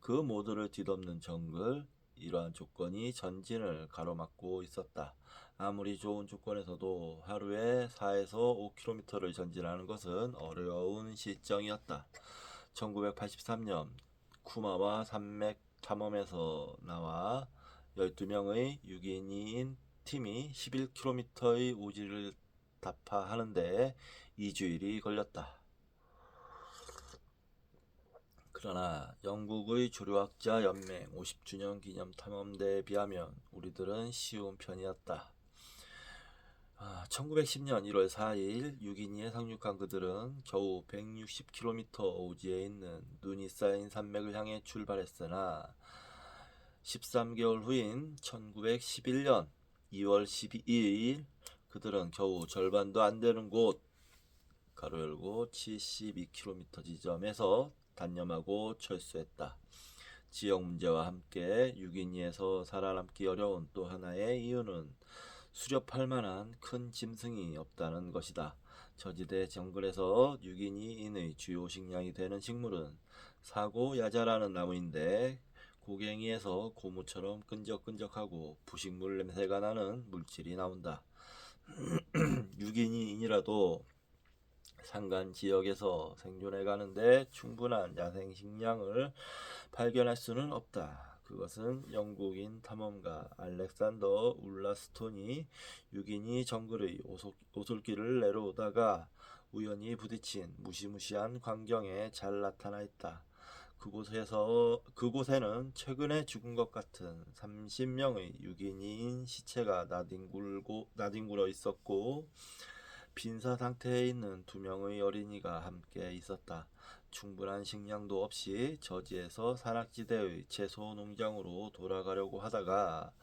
그 모두를 뒤덮는 정글, 이러한 조건이 전진을 가로막고 있었다. 아무리 좋은 조건에서도 하루에 4에서 5km를 전진하는 것은 어려운 실정이었다. 1983년 쿠마와 산맥 탐험에서 나와 12명의 6인인 팀이 11km의 오지를 답하하는데 2주일이 걸렸다. 그러나 영국의 조류학자 연맹 50주년 기념 탐험대에 비하면 우리들은 쉬운 편이었다. 1910년 1월 4일 6인이에 상륙한 그들은 겨우 160km 오지에 있는 눈이 쌓인 산맥을 향해 출발했으나 13개월 후인 1911년 2월 12일 그들은 겨우 절반도 안 되는 곳 가로 열고 72km 지점에서 단념하고 철수했다. 지역 문제와 함께 6인이에서 살아남기 어려운 또 하나의 이유는 수렵할 만한 큰 짐승이 없다는 것이다. 저지대 정글에서 6인이인의 주요 식량이 되는 식물은 사고야자라는 나무인데 고갱이에서 고무처럼 끈적끈적하고 부식물 냄새가 나는 물질이 나온다. 6인이인이라도 산간 지역에서 생존해 가는데 충분한 야생 식량을 발견할 수는 없다. 그것은 영국인 탐험가 알렉산더 울라스톤이 6인이 정글의 오솔길을 내려오다가 우연히 부딪힌 무시무시한 광경에 잘 나타나 있다. 그곳에는 최근에 죽은 것 같은 30명의 6인이인 시체가 나뒹굴어 있었고 빈사 상태에 있는 2명의 어린이가 함께 있었다. 충분한 식량도 없이 저지에서 산악지대의 채소 농장으로 돌아가려고 하다가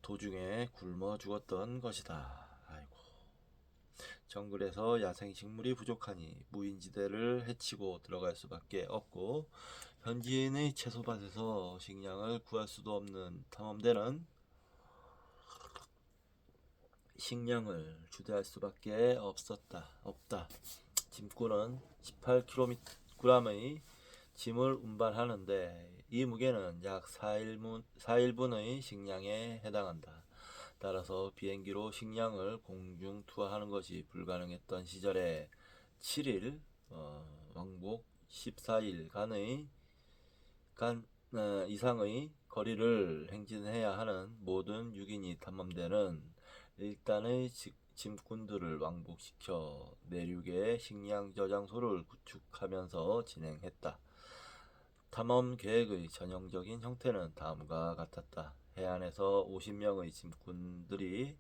도중에 굶어 죽었던 것이다. 아이고. 정글에서 야생식물이 부족하니 무인지대를 헤치고 들어갈 수밖에 없고 현지인의 채소밭에서 식량을 구할 수도 없는 탐험대는 식량을 주대할 수밖에 없다. 짐꾼은 18kg의 짐을 운반하는데 이 무게는 약 4일분의 식량에 해당한다. 따라서 비행기로 식량을 공중 투하하는 것이 불가능했던 시절에 7일 왕복 14일간의 이상의 거리를 행진해야 하는 모든 6인이 탐험대는 일단의 짐꾼들을 왕복시켜 내륙에 식량 저장소를 구축하면서 진행했다. 탐험 계획의 전형적인 형태는 다음과 같았다. 해안에서 50명의 짐꾼들이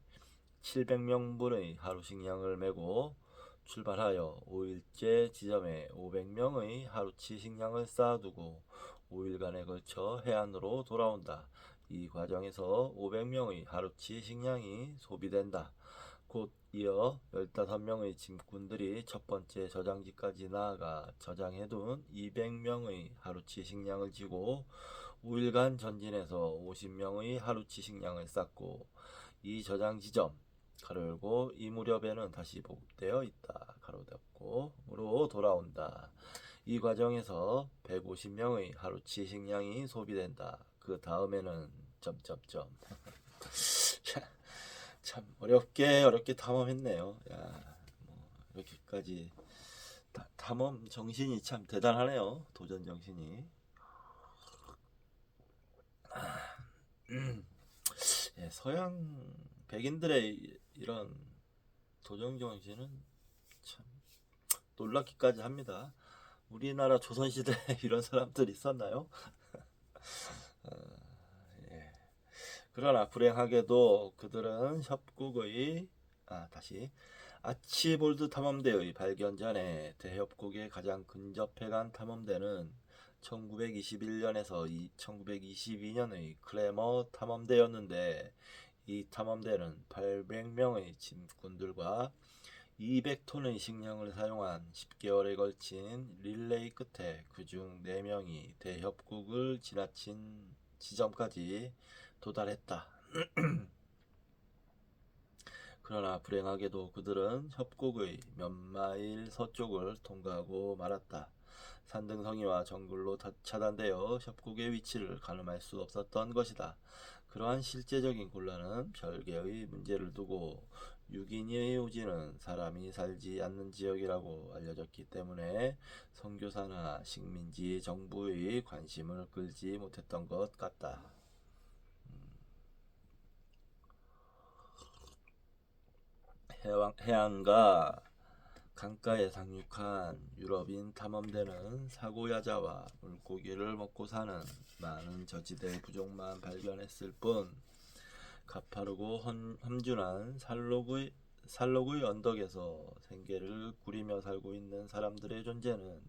700명분의 하루 식량을 메고 출발하여 5일째 지점에 500명의 하루치 식량을 쌓아두고 5일간에 걸쳐 해안으로 돌아온다. 이 과정에서 500명의 하루치 식량이 소비된다. 곧 이어 15명의 짐꾼들이 첫 번째 저장지까지 나아가 저장해둔 200명의 하루치 식량을 지고 5일간 전진해서 50명의 하루치 식량을 쌓고 이 저장 지점 가로 열고 이 무렵에는 다시 보급되어 있다. 가로 닫고 으로 돌아온다. 이 과정에서 150명의 하루치 식량이 소비된다. 그 다음에는 점점점. 참 어렵게 탐험했네요. 야, 뭐 이렇게까지 탐험 정신이 참 대단하네요. 도전 정신이. 예, 서양 백인들의 이런 도전 정신은 참 놀랍기까지 합니다. 우리나라 조선시대에 이런 사람들이 있었나요? 예. 그러나 불행하게도 그들은 협곡의 아치볼드 탐험대의 발견 전에 대협곡에 가장 근접해간 탐험대는 1921년에서 1922년의 클레머 탐험대였는데 이 탐험대는 800명의 짐꾼들과 200톤의 식량을 사용한 10개월에 걸친 릴레이 끝에 그중 4명이 대협곡을 지나친 지점까지 도달했다. 그러나 불행하게도 그들은 협곡의 몇 마일 서쪽을 통과하고 말았다. 산등성이와 정글로 차단되어 협곡의 위치를 가늠할 수 없었던 것이다. 그러한 실제적인 곤란은 별개의 문제를 두고 6인의 오지는 사람이 살지 않는 지역이라고 알려졌기 때문에 선교사나 식민지 정부의 관심을 끌지 못했던 것 같다. 해안가 강가에 상륙한 유럽인 탐험대는 사고야자와 물고기를 먹고 사는 많은 저지대 부족만 발견했을 뿐 가파르고 험준한 산록의 언덕에서 생계를 꾸리며 살고 있는 사람들의 존재는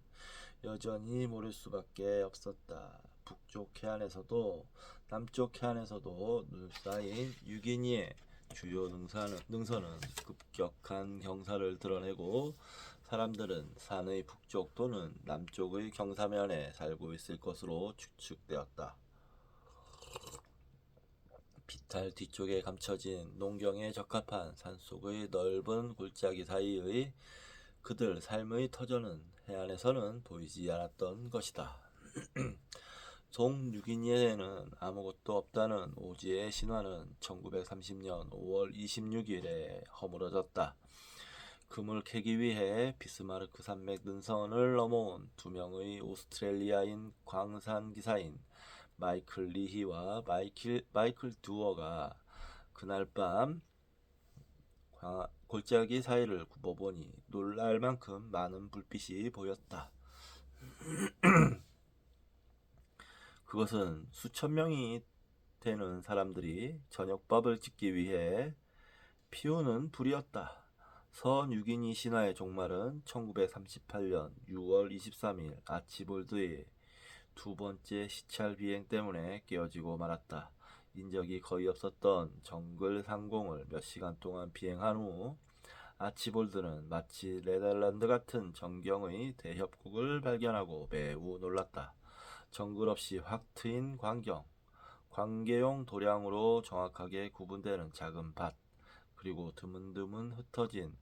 여전히 모를 수밖에 없었다. 북쪽 해안에서도 남쪽 해안에서도 둘러싸인 유기니의 주요 능선은 급격한 경사를 드러내고 사람들은 산의 북쪽 또는 남쪽의 경사면에 살고 있을 것으로 추측되었다. 비탈 뒤쪽에 감춰진 농경에 적합한 산속의 넓은 골짜기 사이의 그들 삶의 터전은 해안에서는 보이지 않았던 것이다. 동유기니에는 아무것도 없다는 오지의 신화는 1930년 5월 26일에 허물어졌다. 금을 캐기 위해 비스마르크 산맥 능선을 넘어온 두 명의 오스트레일리아인 광산 기사인 마이클 리히와 마이클 두어가 그날 밤 골짜기 사이를 굽어보니 놀랄 만큼 많은 불빛이 보였다. 그것은 수천 명이 되는 사람들이 저녁밥을 짓기 위해 피우는 불이었다. 선유기니 신화의 종말은 1938년 6월 23일 아치볼드의 두 번째 시찰 비행 때문에 깨어지고 말았다. 인적이 거의 없었던 정글 상공을 몇 시간 동안 비행한 후 아치볼드는 마치 네덜란드 같은 전경의 대협곡을 발견하고 매우 놀랐다. 정글 없이 확 트인 관계용 도량으로 정확하게 구분되는 작은 밭, 그리고 드문드문 흩어진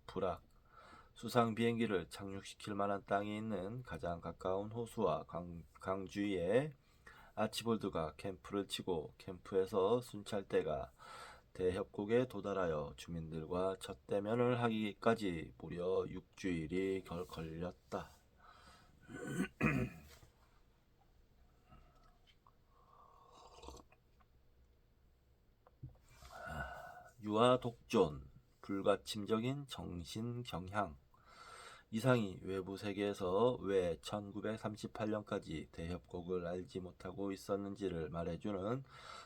부락, 수상 비행기를 착륙시킬 만한 땅이 있는 가장 가까운 호수와 강 주위에 아치볼드가 캠프를 치고 캠프에서 순찰대가 대협곡에 도달하여 주민들과 첫 대면을 하기까지 무려 6주일이 걸렸다. 유아 독존, 불가침적인 정신 경향. 이상이 외부 세계에서 왜 1938년까지 대협곡을 알지 못하고 있었는지를 말해주는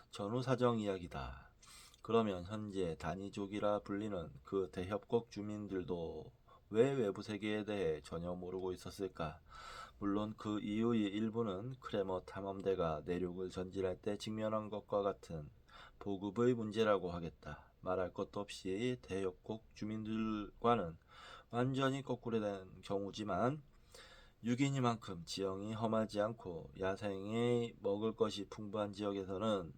전후사정 이야기다. 그러면 현재 단이족이라 불리는 그 대협곡 주민들도 왜 외부 세계에 대해 전혀 모르고 있었을까? 물론 그 이유의 일부는 크레머 탐험대가 내륙을 전진할 때 직면한 것과 같은 보급의 문제라고 하겠다. 말할 것도 없이 대협곡 주민들과는 완전히 거꾸로 된 경우지만 유기니만큼 지형이 험하지 않고 야생에 먹을 것이 풍부한 지역에서는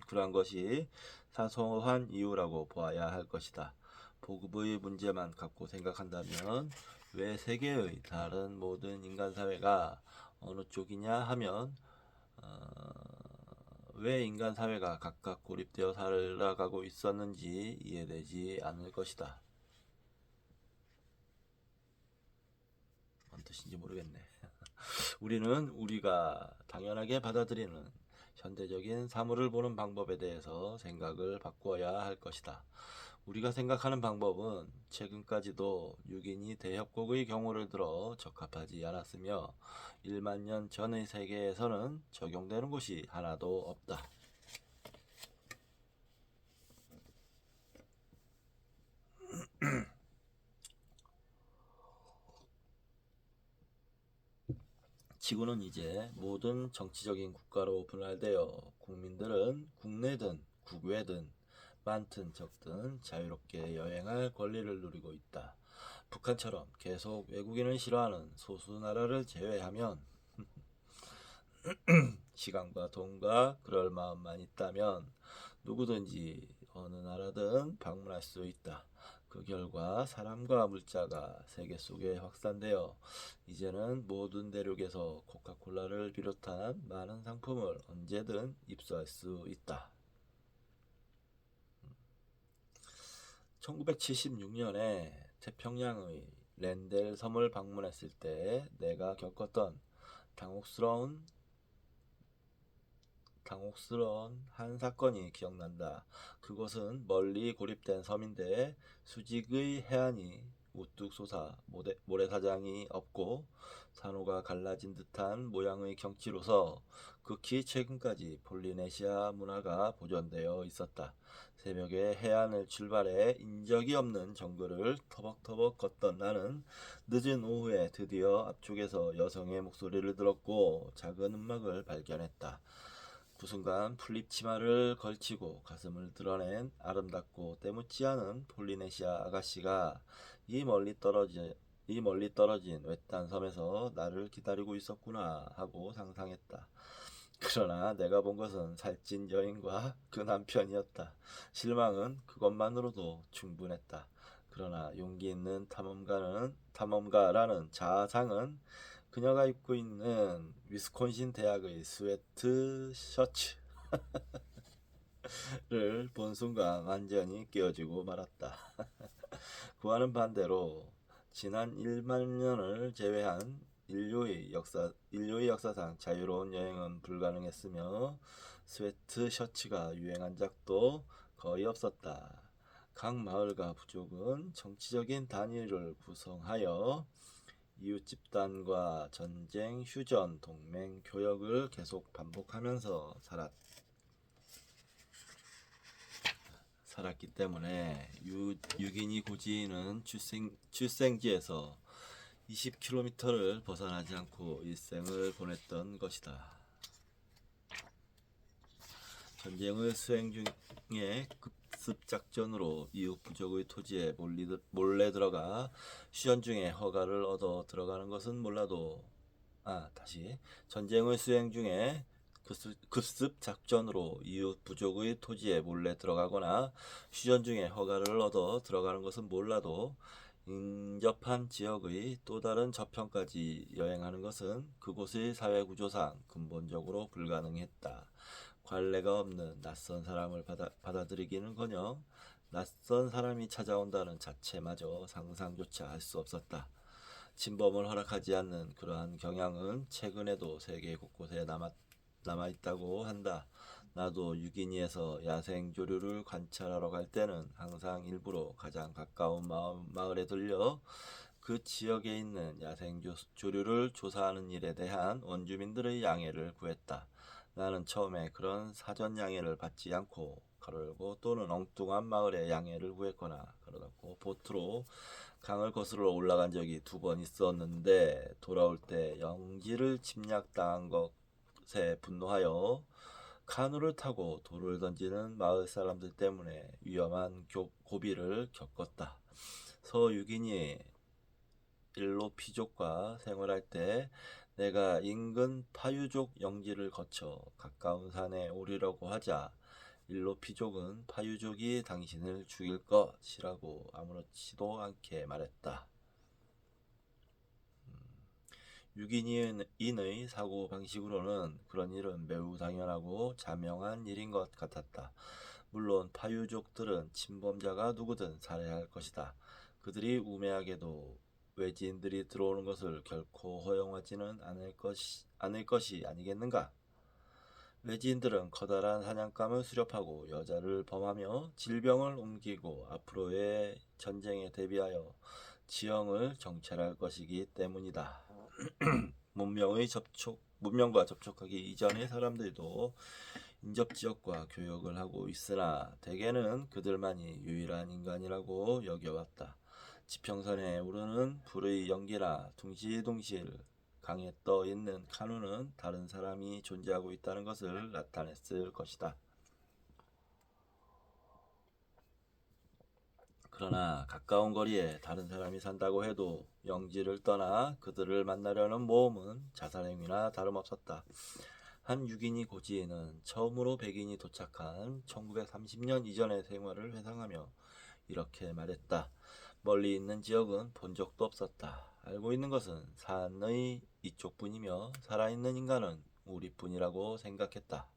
그러한 것이 사소한 이유라고 보아야 할 것이다. 보급의 문제만 갖고 생각한다면 왜 세계의 다른 모든 인간사회가 어느 쪽이냐 하면 왜 인간사회가 각각 고립되어 살아가고 있었는지 이해되지 않을 것이다. 뭔 뜻인지 모르겠네. 우리는 우리가 당연하게 받아들이는 현대적인 사물을 보는 방법에 대해서 생각을 바꿔야 할 것이다. 우리가 생각하는 방법은 최근까지도 6인이 대협곡의 경우를 들어 적합하지 않았으며 1만 년 전의 세계에서는 적용되는 곳이 하나도 없다. 지구는 이제 모든 정치적인 국가로 분할되어 국민들은 국내든 국외든 많든 적든 자유롭게 여행할 권리를 누리고 있다. 북한처럼 계속 외국인을 싫어하는 소수 나라를 제외하면 시간과 돈과 그럴 마음만 있다면 누구든지 어느 나라든 방문할 수 있다. 그 결과 사람과 물자가 세계 속에 확산되어 이제는 모든 대륙에서 코카콜라를 비롯한 많은 상품을 언제든 입수할 수 있다. 1976년에 태평양의 랜델 섬을 방문했을 때 내가 겪었던 당혹스러운 한 사건이 기억난다. 그곳은 멀리 고립된 섬인데 수직의 해안이 우뚝 솟아 모래사장이 없고 산호가 갈라진 듯한 모양의 경치로서 극히 최근까지 폴리네시아 문화가 보존되어 있었다. 새벽에 해안을 출발해 인적이 없는 정글을 터벅터벅 걷던 나는 늦은 오후에 드디어 앞쪽에서 여성의 목소리를 들었고 작은 음악을 발견했다. 그 순간 풀립 치마를 걸치고 가슴을 드러낸 아름답고 때묻지 않은 폴리네시아 아가씨가 이 멀리 떨어진 외딴 섬에서 나를 기다리고 있었구나 하고 상상했다. 그러나 내가 본 것은 살찐 여인과 그 남편이었다. 실망은 그것만으로도 충분했다. 그러나 용기 있는 탐험가라는 자아상은 그녀가 입고 있는 위스콘신 대학의 스웨트 셔츠를 본 순간 완전히 깨어지고 말았다. 그와는 반대로 지난 1만 년을 제외한 인류의 역사상 자유로운 여행은 불가능했으며 스웨트 셔츠가 유행한 적도 거의 없었다. 각 마을과 부족은 정치적인 단위를 구성하여 이웃 집단과 전쟁, 휴전, 동맹, 교역을 계속 반복하면서 살았기 때문에 유기니 고지인은 출생지에서 20km를 벗어나지 않고 일생을 보냈던 것이다. 전쟁을 수행 중에 급습작전으로 이웃 부족의 토지에 몰래 들어가 휴전 중에 허가를 얻어 들어가는 것은 몰라도 전쟁을 수행 중에 급습작전으로 이웃 부족의 토지에 몰래 들어가거나 휴전 중에 허가를 얻어 들어가는 것은 몰라도 인접한 지역의 또 다른 저편까지 여행하는 것은 그곳의 사회구조상 근본적으로 불가능했다. 관례가 없는 낯선 사람을 받아들이기는커녕 낯선 사람이 찾아온다는 자체마저 상상조차 할 수 없었다. 침범을 허락하지 않는 그러한 경향은 최근에도 세계 곳곳에 남아있다고 한다. 나도 유기니에서 야생조류를 관찰하러 갈 때는 항상 일부러 가장 가까운 마을에 들려 그 지역에 있는 야생조류를 조사하는 일에 대한 원주민들의 양해를 구했다. 나는 처음에 그런 사전 양해를 받지 않고 또는 엉뚱한 마을에 양해를 구했거나 보트로 강을 거스러 올라간 적이 2번 있었는데 돌아올 때 영지를 침략당한 것에 분노하여 카누를 타고 돌을 던지는 마을 사람들 때문에 위험한 고비를 겪었다. 서유기니 일로피족과 생활할 때 내가 인근 파유족 영지를 거쳐 가까운 산에 오르려고 하자 일로피족은 파유족이 당신을 죽일 것이라고 아무렇지도 않게 말했다. 유기니인의 사고 방식으로는 그런 일은 매우 당연하고 자명한 일인 것 같았다. 물론 파유족들은 침범자가 누구든 살해할 것이다. 그들이 우매하게도 외지인들이 들어오는 것을 결코 허용하지는 않을 것이 아니겠는가? 외지인들은 커다란 사냥감을 수렵하고 여자를 범하며 질병을 옮기고 앞으로의 전쟁에 대비하여 지형을 정찰할 것이기 때문이다. 문명과 접촉하기 이전의 사람들도 인접지역과 교역을 하고 있으나 대개는 그들만이 유일한 인간이라고 여겨왔다. 지평선에 오르는 불의 연기나 둥실둥실 강에 떠 있는 카누는 다른 사람이 존재하고 있다는 것을 나타냈을 것이다. 그러나 가까운 거리에 다른 사람이 산다고 해도 영지를 떠나 그들을 만나려는 모험은 자살행위나 다름없었다. 한 유기니 고지인은 처음으로 백인이 도착한 1930년 이전의 생활을 회상하며 이렇게 말했다. 멀리 있는 지역은 본 적도 없었다. 알고 있는 것은 산의 이쪽뿐이며 살아있는 인간은 우리뿐이라고 생각했다.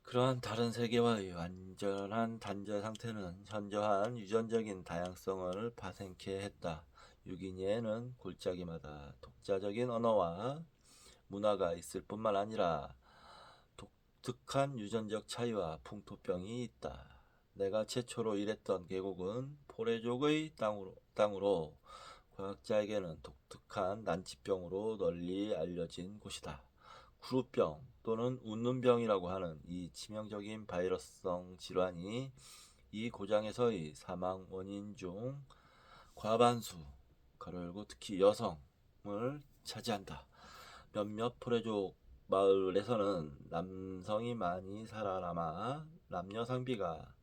그러한 다른 세계와의 완전한 단절 상태는 현저한 유전적인 다양성을 파생케 했다. 유기니에는 골짜기마다 독자적인 언어와 문화가 있을 뿐만 아니라 독특한 유전적 차이와 풍토병이 있다. 내가 최초로 일했던 계곡은 포레족의 땅으로 과학자에게는 독특한 난치병으로 널리 알려진 곳이다. 구루병 또는 웃는병이라고 하는 이 치명적인 바이러스성 질환이 이 고장에서의 사망 원인 중 과반수, 가로 열고 특히 여성을 차지한다. 몇몇 포레족 마을에서는 남성이 많이 살아남아 남녀 상비가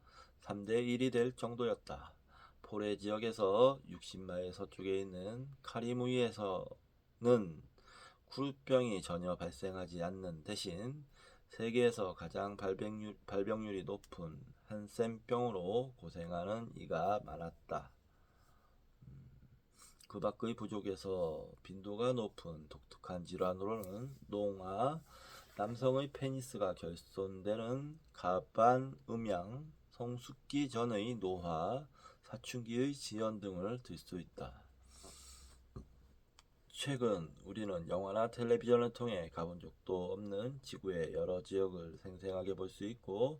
3대 1이 될 정도였다. 포레 지역에서 60마일 서쪽에 있는 카리무이에서는 구루병이 전혀 발생하지 않는 대신 세계에서 가장 발병률이 높은 한센병으로 고생하는 이가 많았다. 그 밖의 부족에서 빈도가 높은 독특한 질환으로는 농아, 남성의 페니스가 결손되는 가반 음양, 성숙기 전의 노화, 사춘기의 지연 등을 들 수 있다. 최근 우리는 영화나 텔레비전을 통해 가본 적도 없는 지구의 여러 지역을 생생하게 볼 수 있고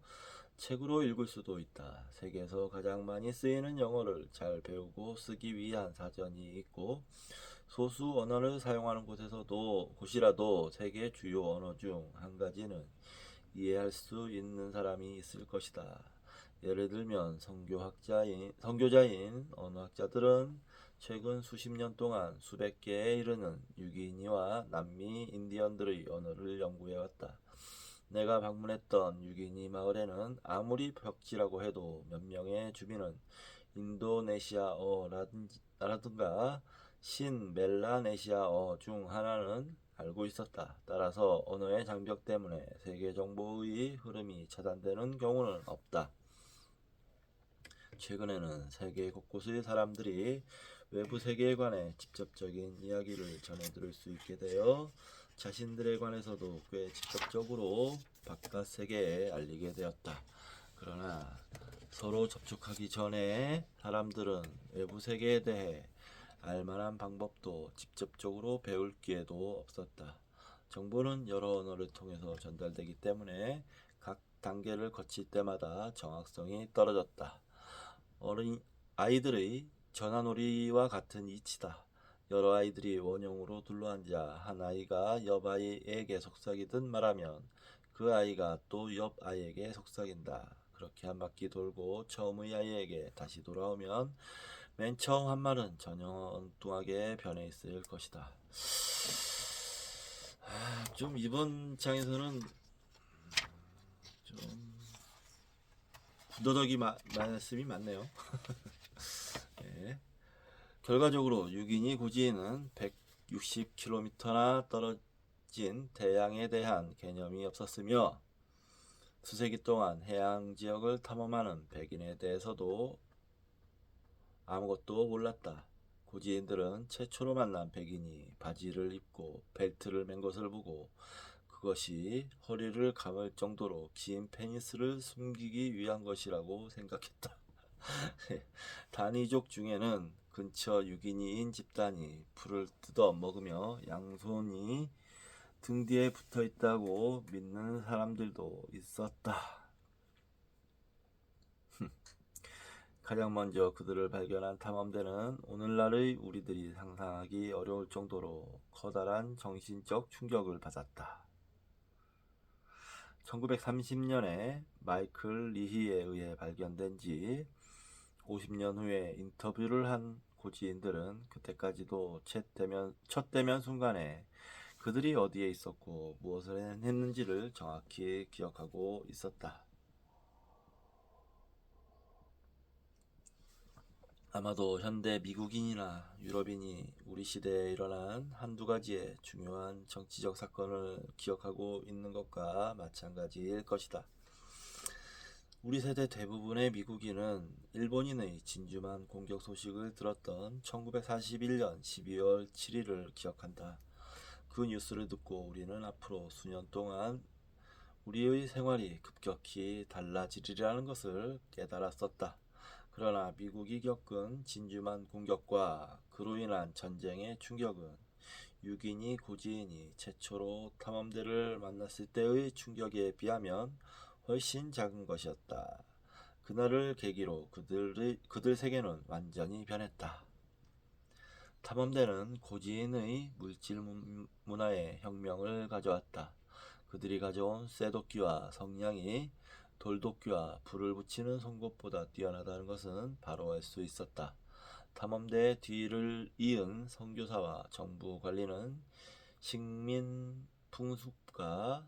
책으로 읽을 수도 있다. 세계에서 가장 많이 쓰이는 영어를 잘 배우고 쓰기 위한 사전이 있고 소수 언어를 사용하는 곳이라도 세계 주요 언어 중 한 가지는 이해할 수 있는 사람이 있을 것이다. 예를 들면 선교자인 언어학자들은 최근 수십 년 동안 수백 개에 이르는 유기니와 남미 인디언들의 언어를 연구해왔다. 내가 방문했던 유기니 마을에는 아무리 벽지라고 해도 몇 명의 주민은 인도네시아어라든가 신멜라네시아어 중 하나는 알고 있었다. 따라서 언어의 장벽 때문에 세계 정보의 흐름이 차단되는 경우는 없다. 최근에는 세계 곳곳의 사람들이 외부 세계에 관해 직접적인 이야기를 전해 들을 수 있게 되어 자신들에 관해서도 꽤 직접적으로 바깥 세계에 알리게 되었다. 그러나 서로 접촉하기 전에 사람들은 외부 세계에 대해 알만한 방법도 직접적으로 배울 기회도 없었다. 정보는 여러 언어를 통해서 전달되기 때문에 각 단계를 거칠 때마다 정확성이 떨어졌다. 아이들의 전화놀이와 같은 이치다. 여러 아이들이 원형으로 둘러앉아 한 아이가 옆 아이에게 속삭이듯 말하면 그 아이가 또 옆 아이에게 속삭인다. 그렇게 한 바퀴 돌고 처음의 아이에게 다시 돌아오면 맨 처음 한 말은 전혀 엉뚱하게 변해 있을 것이다. 좀 이번 장에서는 좀 군더더기 말씀이 많네요. 네. 결과적으로 유기니 고지에는 160km나 떨어진 대양에 대한 개념이 없었으며 수세기 동안 해양 지역을 탐험하는 백인에 대해서도 아무것도 몰랐다. 고지인들은 최초로 만난 백인이 바지를 입고 벨트를 맨 것을 보고 그것이 허리를 감을 정도로 긴 페니스를 숨기기 위한 것이라고 생각했다. 다니족 중에는 근처 유기니인 집단이 풀을 뜯어 먹으며 양손이 등 뒤에 붙어 있다고 믿는 사람들도 있었다. 가장 먼저 그들을 발견한 탐험대는 오늘날의 우리들이 상상하기 어려울 정도로 커다란 정신적 충격을 받았다. 1930년에 마이클 리히에 의해 발견된 지 50년 후에 인터뷰를 한 고지인들은 그때까지도 첫 대면 순간에 그들이 어디에 있었고 무엇을 했는지를 정확히 기억하고 있었다. 아마도 현대 미국인이나 유럽인이 우리 시대에 일어난 한두 가지의 중요한 정치적 사건을 기억하고 있는 것과 마찬가지일 것이다. 우리 세대 대부분의 미국인은 일본인의 진주만 공격 소식을 들었던 1941년 12월 7일을 기억한다. 그 뉴스를 듣고 우리는 앞으로 수년 동안 우리의 생활이 급격히 달라지리라는 것을 깨달았었다. 그러나 미국이 겪은 진주만 공격과 그로 인한 전쟁의 충격은 6인이 고지인이 최초로 탐험대를 만났을 때의 충격에 비하면 훨씬 작은 것이었다. 그날을 계기로 그들 세계는 완전히 변했다. 탐험대는 고지인의 물질 문화에 혁명을 가져왔다. 그들이 가져온 쇠도끼와 성냥이 돌도끼와 불을 붙이는 송곳보다 뛰어나다는 것은 바로 알 수 있었다. 탐험대의 뒤를 이은 선교사와 정부 관리는 식민 풍습과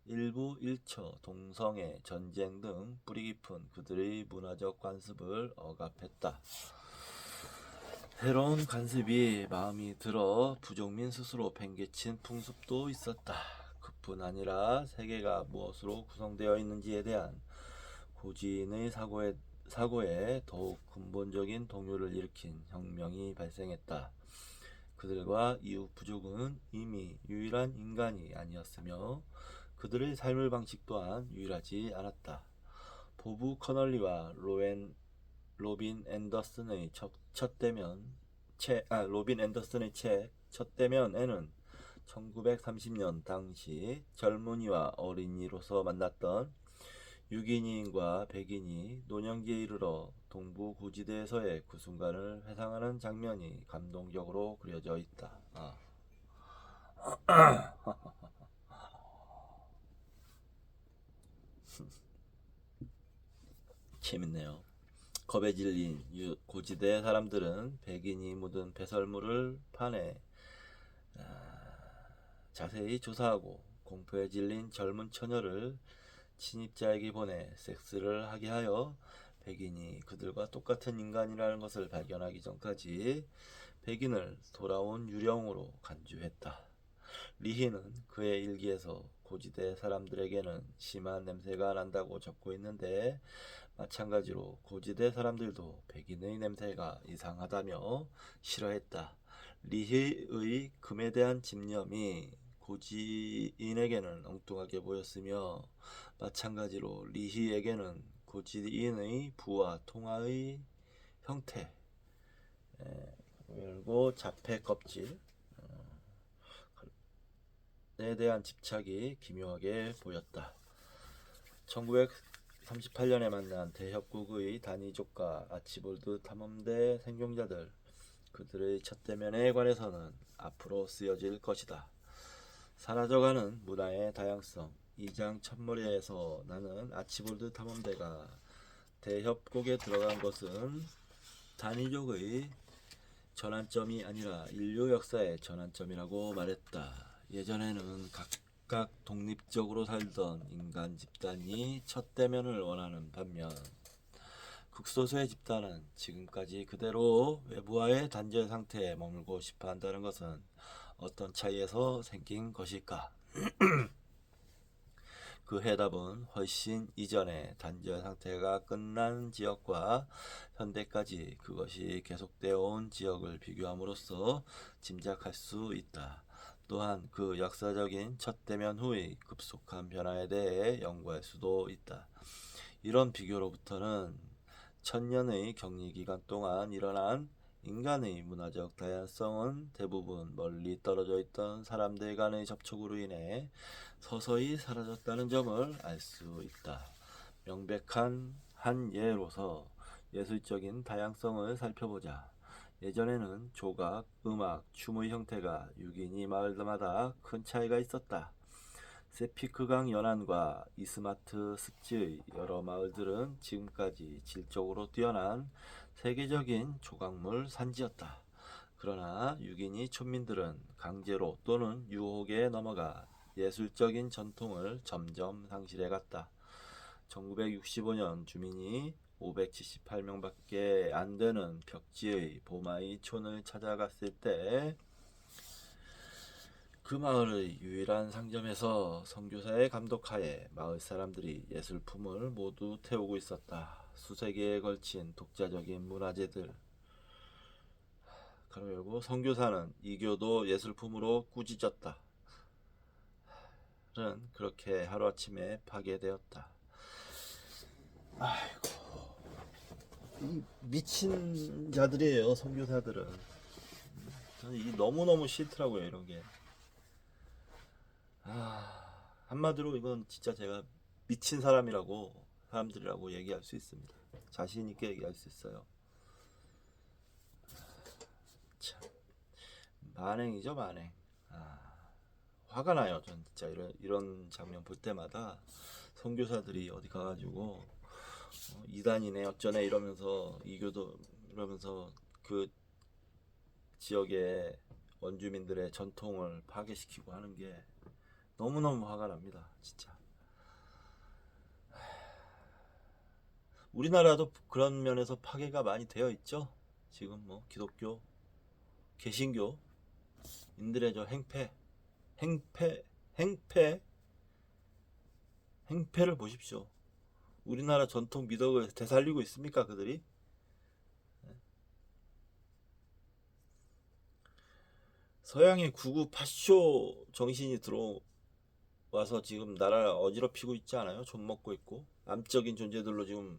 일부 일처, 동성애, 전쟁 등 뿌리 깊은 그들의 문화적 관습을 억압했다. 새로운 관습이 마음이 들어 부족민 스스로 팽개친 풍습도 있었다. 그뿐 아니라 세계가 무엇으로 구성되어 있는지에 대한 고지인의 사고에 더욱 근본적인 동요를 일으킨 혁명이 발생했다. 그들과 이웃 부족은 이미 유일한 인간이 아니었으며 그들의 삶의 방식 또한 유일하지 않았다. 보브 커널리와 로빈 앤더슨의 책 첫 대면에는 1930년 당시 젊은이와 어린이로서 만났던 6인인과 백인이 노년기에 이르러 동부 고지대에서의 그 순간을 회상하는 장면이 감동적으로 그려져 있다. 재밌네요. 겁에 질린 고지대 사람들은 백인이 묻은 배설물을 파내 자세히 조사하고 공포에 질린 젊은 처녀를 침입자에게 보내 섹스를 하게 하여 백인이 그들과 똑같은 인간이라는 것을 발견하기 전까지 백인을 돌아온 유령으로 간주했다. 리히는 그의 일기에서 고지대 사람들에게는 심한 냄새가 난다고 적고 있는데 마찬가지로 고지대 사람들도 백인의 냄새가 이상하다며 싫어했다. 리히의 금에 대한 집념이 고지인에게는 엉뚱하게 보였으며 마찬가지로 리히에게는 고지인의 부와 통화의 형태 그리고 자폐 껍질에 대한 집착이 기묘하게 보였다. 1938년에 만난 대협국의 단위족과 아치볼드 탐험대 생존자들, 그들의 첫 대면에 관해서는 앞으로 쓰여질 것이다. 사라져가는 문화의 다양성. 2장 첫머리에서 나는 아치볼드 탐험대가 대협곡에 들어간 것은 단위족의 전환점이 아니라 인류 역사의 전환점이라고 말했다. 예전에는 각각 독립적으로 살던 인간 집단이 첫 대면을 원하는 반면 극소수의 집단은 지금까지 그대로 외부와의 단절 상태에 머물고 싶어 한다는 것은 어떤 차이에서 생긴 것일까? 그 해답은 훨씬 이전에 단절 상태가 끝난 지역과 현대까지 그것이 계속되어 온 지역을 비교함으로써 짐작할 수 있다. 또한 그 역사적인 첫 대면 후의 급속한 변화에 대해 연구할 수도 있다. 이런 비교로부터는 천년의 격리기간 동안 일어난 인간의 문화적 다양성은 대부분 멀리 떨어져 있던 사람들 간의 접촉으로 인해 서서히 사라졌다는 점을 알 수 있다. 명백한 한 예로서 예술적인 다양성을 살펴보자. 예전에는 조각, 음악, 춤의 형태가 6인이 마을마다 큰 차이가 있었다. 세피크강 연안과 이스마트 습지의 여러 마을들은 지금까지 질적으로 뛰어난 세계적인 조각물 산지였다. 그러나 6인이 촌민들은 강제로 또는 유혹에 넘어가 예술적인 전통을 점점 상실해갔다. 1965년 주민이 578명밖에 안 되는 벽지의 보마이 촌을 찾아갔을 때 그 마을의 유일한 상점에서 선교사의 감독하에 마을 사람들이 예술품을 모두 태우고 있었다. 수세기에 걸친 독자적인 문화재들. 가로 열고 선교사는 이교도 예술품으로 꾸짖었다. 는 그렇게 하루아침에 파괴되었다. 아이고, 이 미친 자들이에요, 선교사들은. 저는 이게 너무너무 싫더라고요, 이런 게. 한마디로 이건 진짜 제가 미친 사람이라고, 사람들이라고 얘기할 수 있습니다. 자신 있게 얘기할 수 있어요. 참, 만행이죠, 만행. 화가 나요. 전 진짜 이런 장면 볼 때마다 선교사들이 어디 가가지고 이단이네 어쩌네 이러면서 이교도 이러면서 그 지역의 원주민들의 전통을 파괴시키고 하는 게 너무너무 화가 납니다. 진짜. 우리나라도 그런 면에서 파괴가 많이 되어 있죠. 지금 뭐 기독교, 개신교 인들의 저 행패를 보십시오. 우리나라 전통 미덕을 되살리고 있습니까, 그들이? 서양의 구구 파쇼 정신이 들어와서 지금 나라를 어지럽히고 있지 않아요? 좀 먹고 있고 암적인 존재들로 지금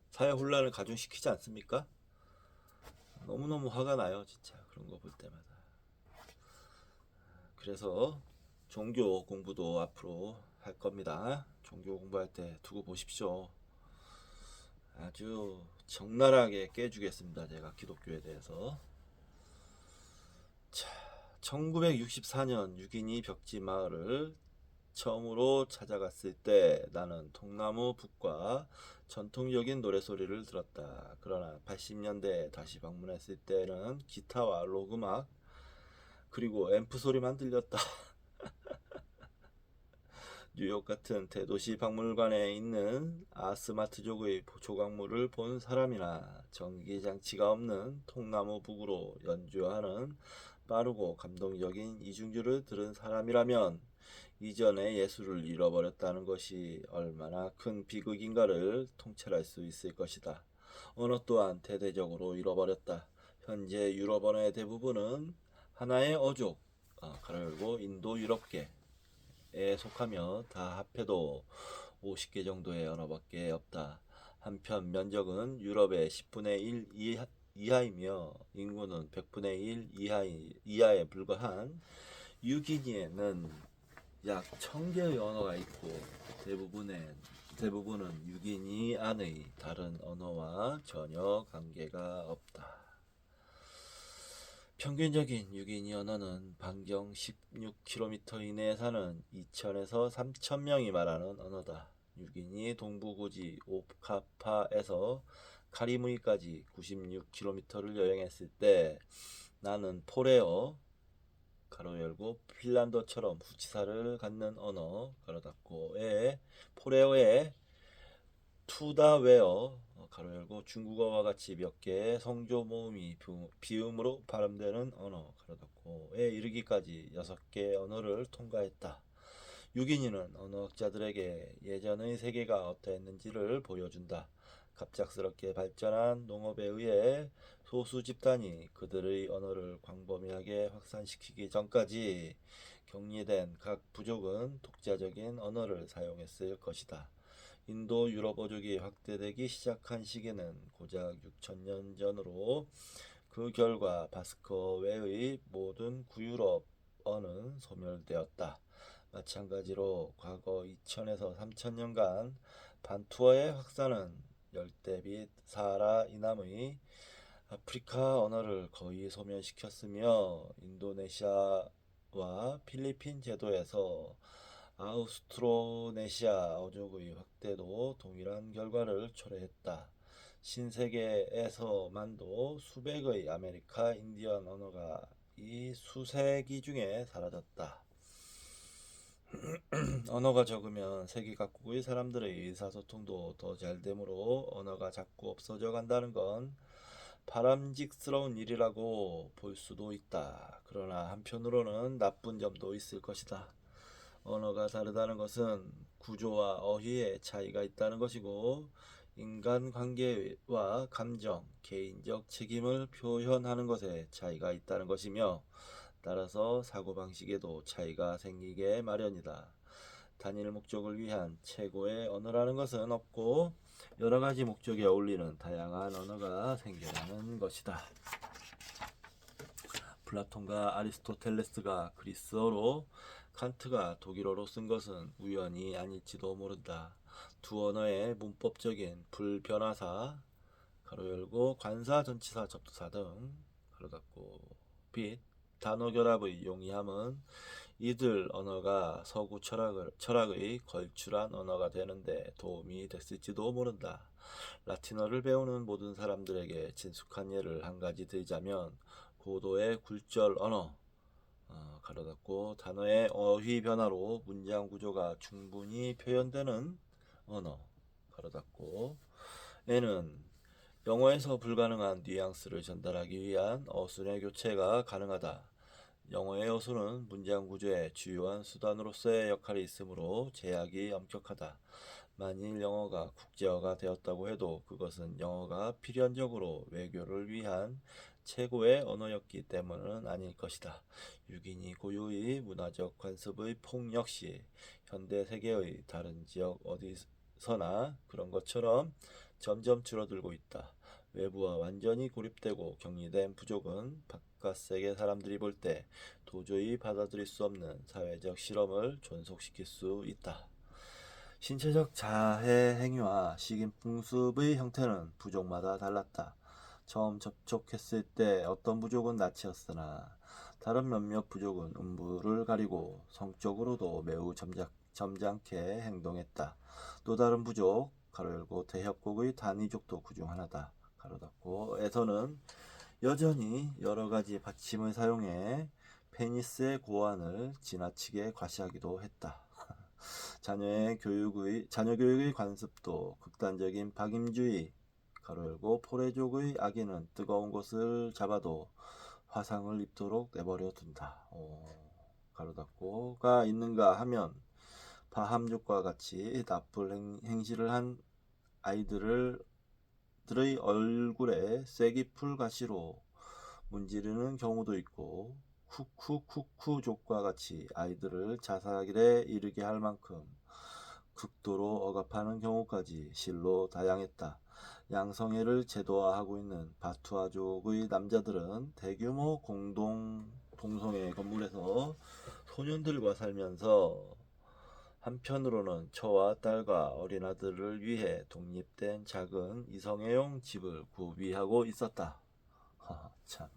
사회 혼란을 가중시키지 않습니까? 너무너무 화가 나요, 진짜 그런 거 볼 때마다. 그래서 종교 공부도 앞으로 할 겁니다. 종교 공부할 때 두고 보십시오. 아주 적나라하게 깨주겠습니다, 제가 기독교에 대해서. 자, 1964년 6인이 벽지 마을을 처음으로 찾아갔을 때 나는 통나무 붓과 전통적인 노래소리를 들었다. 그러나 80년대에 다시 방문했을 때는 기타와 록음악 그리고 앰프 소리만 들렸다. 뉴욕 같은 대도시 박물관에 있는 아스마트족의 조각물을 본 사람이나 전기장치가 없는 통나무 북으로 연주하는 빠르고 감동적인 이중주를 들은 사람이라면 이전의 예술을 잃어버렸다는 것이 얼마나 큰 비극인가를 통찰할 수 있을 것이다. 언어 또한 대대적으로 잃어버렸다. 현재 유럽 언어의 대부분은 하나의 어족, 가로 열고 인도 유럽계에 속하며 다 합해도 50개 정도의 언어밖에 없다. 한편 면적은 유럽의 10분의 1 이하이며 인구는 100분의 1 이하에 불과한 유기니에는 약 1000개의 언어가 있고 대부분은 유기니 안의 다른 언어와 전혀 관계가 없다. 평균적인 유기니 언어는 반경 16km 이내에 사는 2000에서 3000명이 말하는 언어다. 유기니 동부고지 오카파에서 카리무이까지 96km를 여행했을 때 나는 포레어 가로 열고 핀란드어처럼 후치사를 갖는 언어 가로 닫고에 포레어의 투다웨어 가로 열고 중국어와 같이 몇 개의 성조 모음이 비음으로 발음되는 언어 가로 닫고에 이르기까지 6개의 언어를 통과했다. 유기니는 언어학자들에게 예전의 세계가 어떠했는지를 보여준다. 갑작스럽게 발전한 농업에 의해 소수 집단이 그들의 언어를 광범위하게 확산시키기 전까지 격리된 각 부족은 독자적인 언어를 사용했을 것이다. 인도 유럽어족이 확대되기 시작한 시기는 고작 6000년 전으로 그 결과 바스커 외의 모든 구유럽어는 소멸되었다. 마찬가지로 과거 2000에서 3000년간 반투어의 확산은 열대 및 사하라 이남의 아프리카 언어를 거의 소멸시켰으며 인도네시아와 필리핀 제도에서 아우스트로네시아 어족의 확대도 동일한 결과를 초래했다. 신세계에서만도 수백의 아메리카 인디언 언어가 이 수세기 중에 사라졌다. 언어가 적으면 세계 각국의 사람들의 의사소통도 더 잘 되므로 언어가 자꾸 없어져 간다는 건 바람직스러운 일이라고 볼 수도 있다. 그러나 한편으로는 나쁜 점도 있을 것이다. 언어가 다르다는 것은 구조와 어휘에 차이가 있다는 것이고 인간관계와 감정, 개인적 책임을 표현하는 것에 차이가 있다는 것이며 따라서 사고방식에도 차이가 생기게 마련이다. 단일 목적을 위한 최고의 언어라는 것은 없고 여러 가지 목적에 어울리는 다양한 언어가 생겨나는 것이다. 플라톤과 아리스토텔레스가 그리스어로 칸트가 독일어로 쓴 것은 우연이 아닐지도 모른다. 두 언어의 문법적인 불변화사 가로 열고 관사 전치사 접두사 등 가로 닫고 빛 단어 결합의 용이함은 이들 언어가 서구 철학의 걸출한 언어가 되는데 도움이 됐을지도 모른다. 라틴어를 배우는 모든 사람들에게 친숙한 예를 한 가지 들자면 고도의 굴절 언어 가로 닫고 단어의 어휘 변화로 문장 구조가 충분히 표현되는 언어 가로 닫고 에는 영어에서 불가능한 뉘앙스를 전달하기 위한 어순의 교체가 가능하다. 영어의 어순은 문장 구조의 주요한 수단으로서의 역할이 있으므로 제약이 엄격하다. 만일 영어가 국제어가 되었다고 해도 그것은 영어가 필연적으로 외교를 위한 최고의 언어였기 때문은 아닐 것이다. 유기니 고유의 문화적 관습의 폭 역시 현대 세계의 다른 지역 어디서나 그런 것처럼 점점 줄어들고 있다. 외부와 완전히 고립되고 격리된 부족은 바깥 세계 사람들이 볼 때 도저히 받아들일 수 없는 사회적 실험을 존속시킬 수 있다. 신체적 자해 행위와 식인풍습의 형태는 부족마다 달랐다. 처음 접촉했을 때 어떤 부족은 낯이었으나 다른 몇몇 부족은 음부를 가리고 성적으로도 매우 점잖게 행동했다. 또 다른 부족 가로 열고 대협곡의 단위족도 그중 하나다. 가로 닫고 에서는 여전히 여러 가지 받침을 사용해 페니스의 고안을 지나치게 과시하기도 했다. 자녀 교육의 관습도 극단적인 박임주의 가로 열고 포레족의 아기는 뜨거운 것을 잡아도 화상을 입도록 내버려 둔다. 가로 닫고가 있는가 하면 바함족과 같이 나쁜 행실을 한 아이들의 얼굴에 쐐기풀 가시로 문지르는 경우도 있고 쿠쿠쿠쿠족과 같이 아이들을 자살에 이르게 할 만큼 극도로 억압하는 경우까지 실로 다양했다. 양성애를 제도화하고 있는 바투아족의 남자들은 대규모 동성애 건물에서 소년들과 살면서 한편으로는 처와 딸과 어린아들을 위해 독립된 작은 이성애용 집을 구비하고 있었다. 참.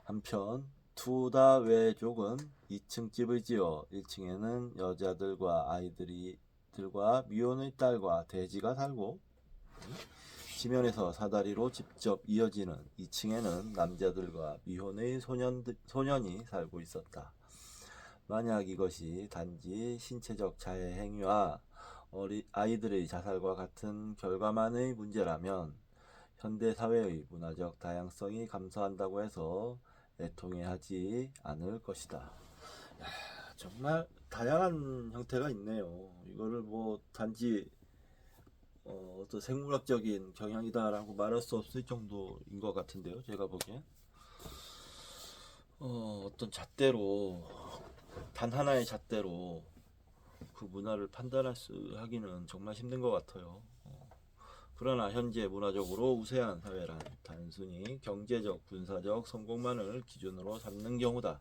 한편 투다웨족은 2층 집을 지어 1층에는 여자들과 아이들과 미혼의 딸과 돼지가 살고 지면에서 사다리로 직접 이어지는 2층에는 남자들과 미혼의 소년이 살고 있었다. 만약 이것이 단지 신체적 자해 행위와 아이들의 자살과 같은 결과만의 문제라면 현대 사회의 문화적 다양성이 감소한다고 해서 애통해하지 않을 것이다. 정말 다양한 형태가 있네요. 이거를 뭐 단지 어떤 생물학적인 경향이다라고 말할 수 없을 정도인 것 같은데요. 제가 보기엔 어떤 잣대로 단 하나의 잣대로 그 문화를 하기는 정말 힘든 것 같아요. 그러나 현재 문화적으로 우세한 사회란 단순히 경제적, 군사적 성공만을 기준으로 삼는 경우다.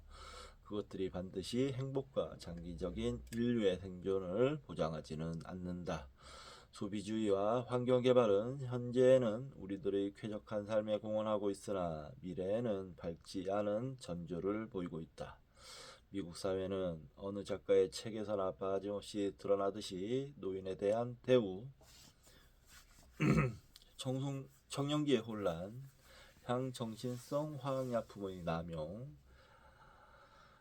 그것들이 반드시 행복과 장기적인 인류의 생존을 보장하지는 않는다. 소비주의와 환경개발은 현재에는 우리들의 쾌적한 삶에 공헌하고 있으나 미래에는 밝지 않은 전조를 보이고 있다. 미국 사회는 어느 작가의 책에서나 빠짐없이 드러나듯이 노인에 대한 대우, 청년기의 혼란, 향정신성 화학약품의 남용,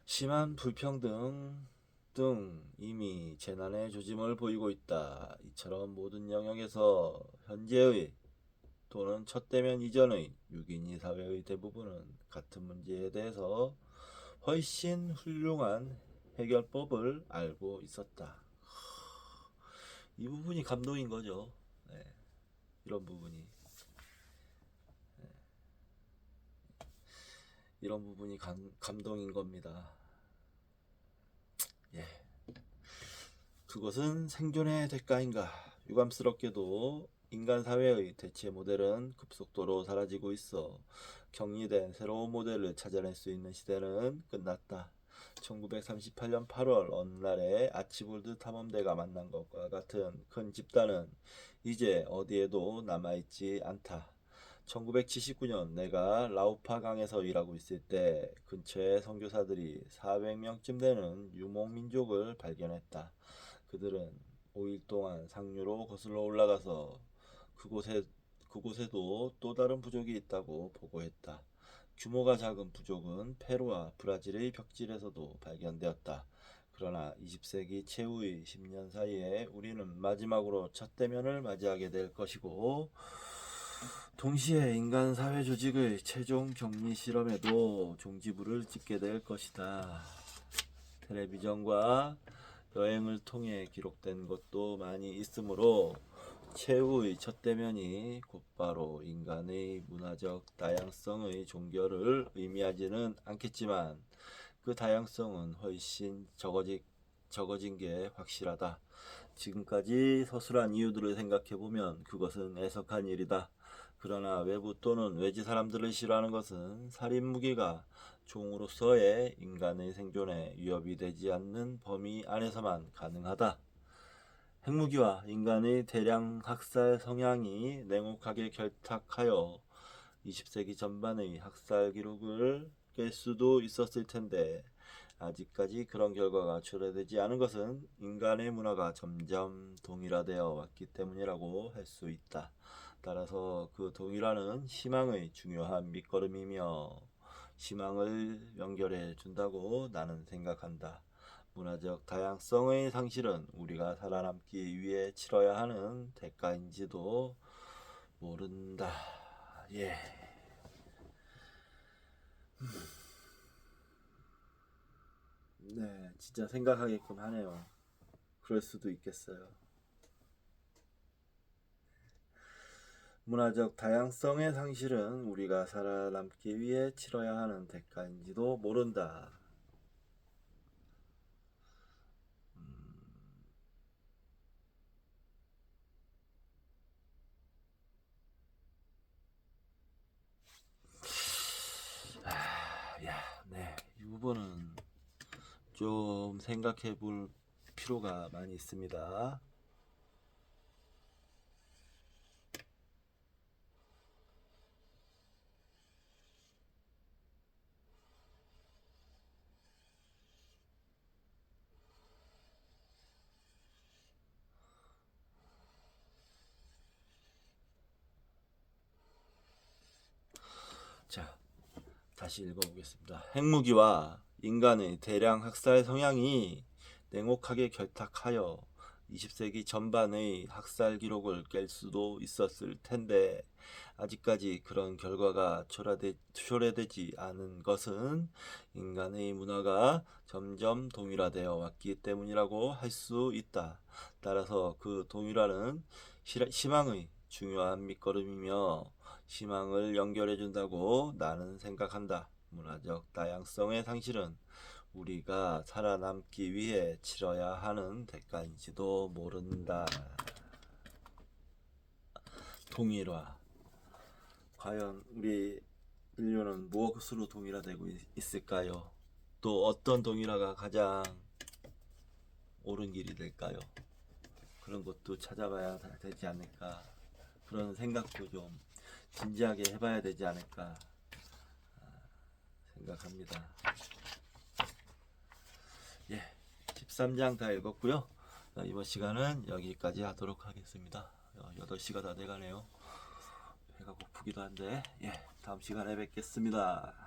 심한 불평등 등 이미 재난의 조짐을 보이고 있다. 이처럼 모든 영역에서 현재의 또는 첫 대면 이전의 6인 2사회의 대부분은 같은 문제에 대해서 훨씬 훌륭한 해결법을 알고 있었다. 이 부분이 감동인 거죠. 네, 이런 부분이. 이런 부분이 감동인 겁니다. 예. 그것은 생존의 대가인가? 유감스럽게도 인간 사회의 대체 모델은 급속도로 사라지고 있어 격리된 새로운 모델을 찾아낼 수 있는 시대는 끝났다. 1938년 8월 어느 날에 아치볼드 탐험대가 만난 것과 같은 큰 집단은 이제 어디에도 남아있지 않다. 1979년 내가 라우파강에서 일하고 있을 때 근처에 선교사들이 400명쯤 되는 유목민족을 발견했다. 그들은 5일 동안 상류로 거슬러 올라가서 그곳에도 또 다른 부족이 있다고 보고했다. 규모가 작은 부족은 페루와 브라질의 벽지에서도 발견되었다. 그러나 20세기 최후의 10년 사이에 우리는 마지막으로 첫 대면을 맞이하게 될 것이고 동시에 인간 사회 조직의 최종 격리 실험에도 종지부를 찍게 될 것이다. 텔레비전과 여행을 통해 기록된 것도 많이 있으므로 최후의 첫 대면이 곧바로 인간의 문화적 다양성의 종결을 의미하지는 않겠지만 그 다양성은 훨씬 적어진 게 확실하다. 지금까지 서술한 이유들을 생각해보면 그것은 애석한 일이다. 그러나 외부 또는 외지 사람들을 싫어하는 것은 살인 무기가 종으로서의 인간의 생존에 위협이 되지 않는 범위 안에서만 가능하다. 핵무기와 인간의 대량 학살 성향이 냉혹하게 결탁하여 20세기 전반의 학살 기록을 깰 수도 있었을 텐데 아직까지 그런 결과가 초래되지 않은 것은 인간의 문화가 점점 동일화되어 왔기 때문이라고 할 수 있다. 따라서 그 동일화는 희망의 중요한 밑거름이며 희망을 연결해 준다고 나는 생각한다. 문화적 다양성의 상실은 우리가 살아남기 위해 치러야 하는 대가인지도 모른다. 예. 네, 진짜 생각하게끔 하네요. 그럴 수도 있겠어요. 문화적 다양성의 상실은 우리가 살아남기 위해 치러야 하는 대가인지도 모른다. 네, 이 부분은 좀 생각해 볼 필요가 많이 있습니다. 자, 다시 읽어보겠습니다. 핵무기와 인간의 대량 학살 성향이 냉혹하게 결탁하여 20세기 전반의 학살 기록을 깰 수도 있었을 텐데 아직까지 그런 결과가 초래되지 않은 것은 인간의 문화가 점점 동일화되어 왔기 때문이라고 할 수 있다. 따라서 그 동일화는 희망의 중요한 밑거름이며 희망을 연결해 준다고 나는 생각한다. 문화적 다양성의 상실은 우리가 살아남기 위해 치러야 하는 대가인지도 모른다. 동일화. 과연 우리 인류는 무엇으로 동일화되고 있을까요? 또 어떤 동일화가 가장 옳은 길이 될까요? 그런 것도 찾아봐야 되지 않을까. 그런 생각도 좀 진지하게 해봐야 되지 않을까 생각합니다. 예, 13장 다 읽었고요. 이번 시간은 여기까지 하도록 하겠습니다. 8시가 다 돼가네요. 배가 고프기도 한데, 예, 다음 시간에 뵙겠습니다.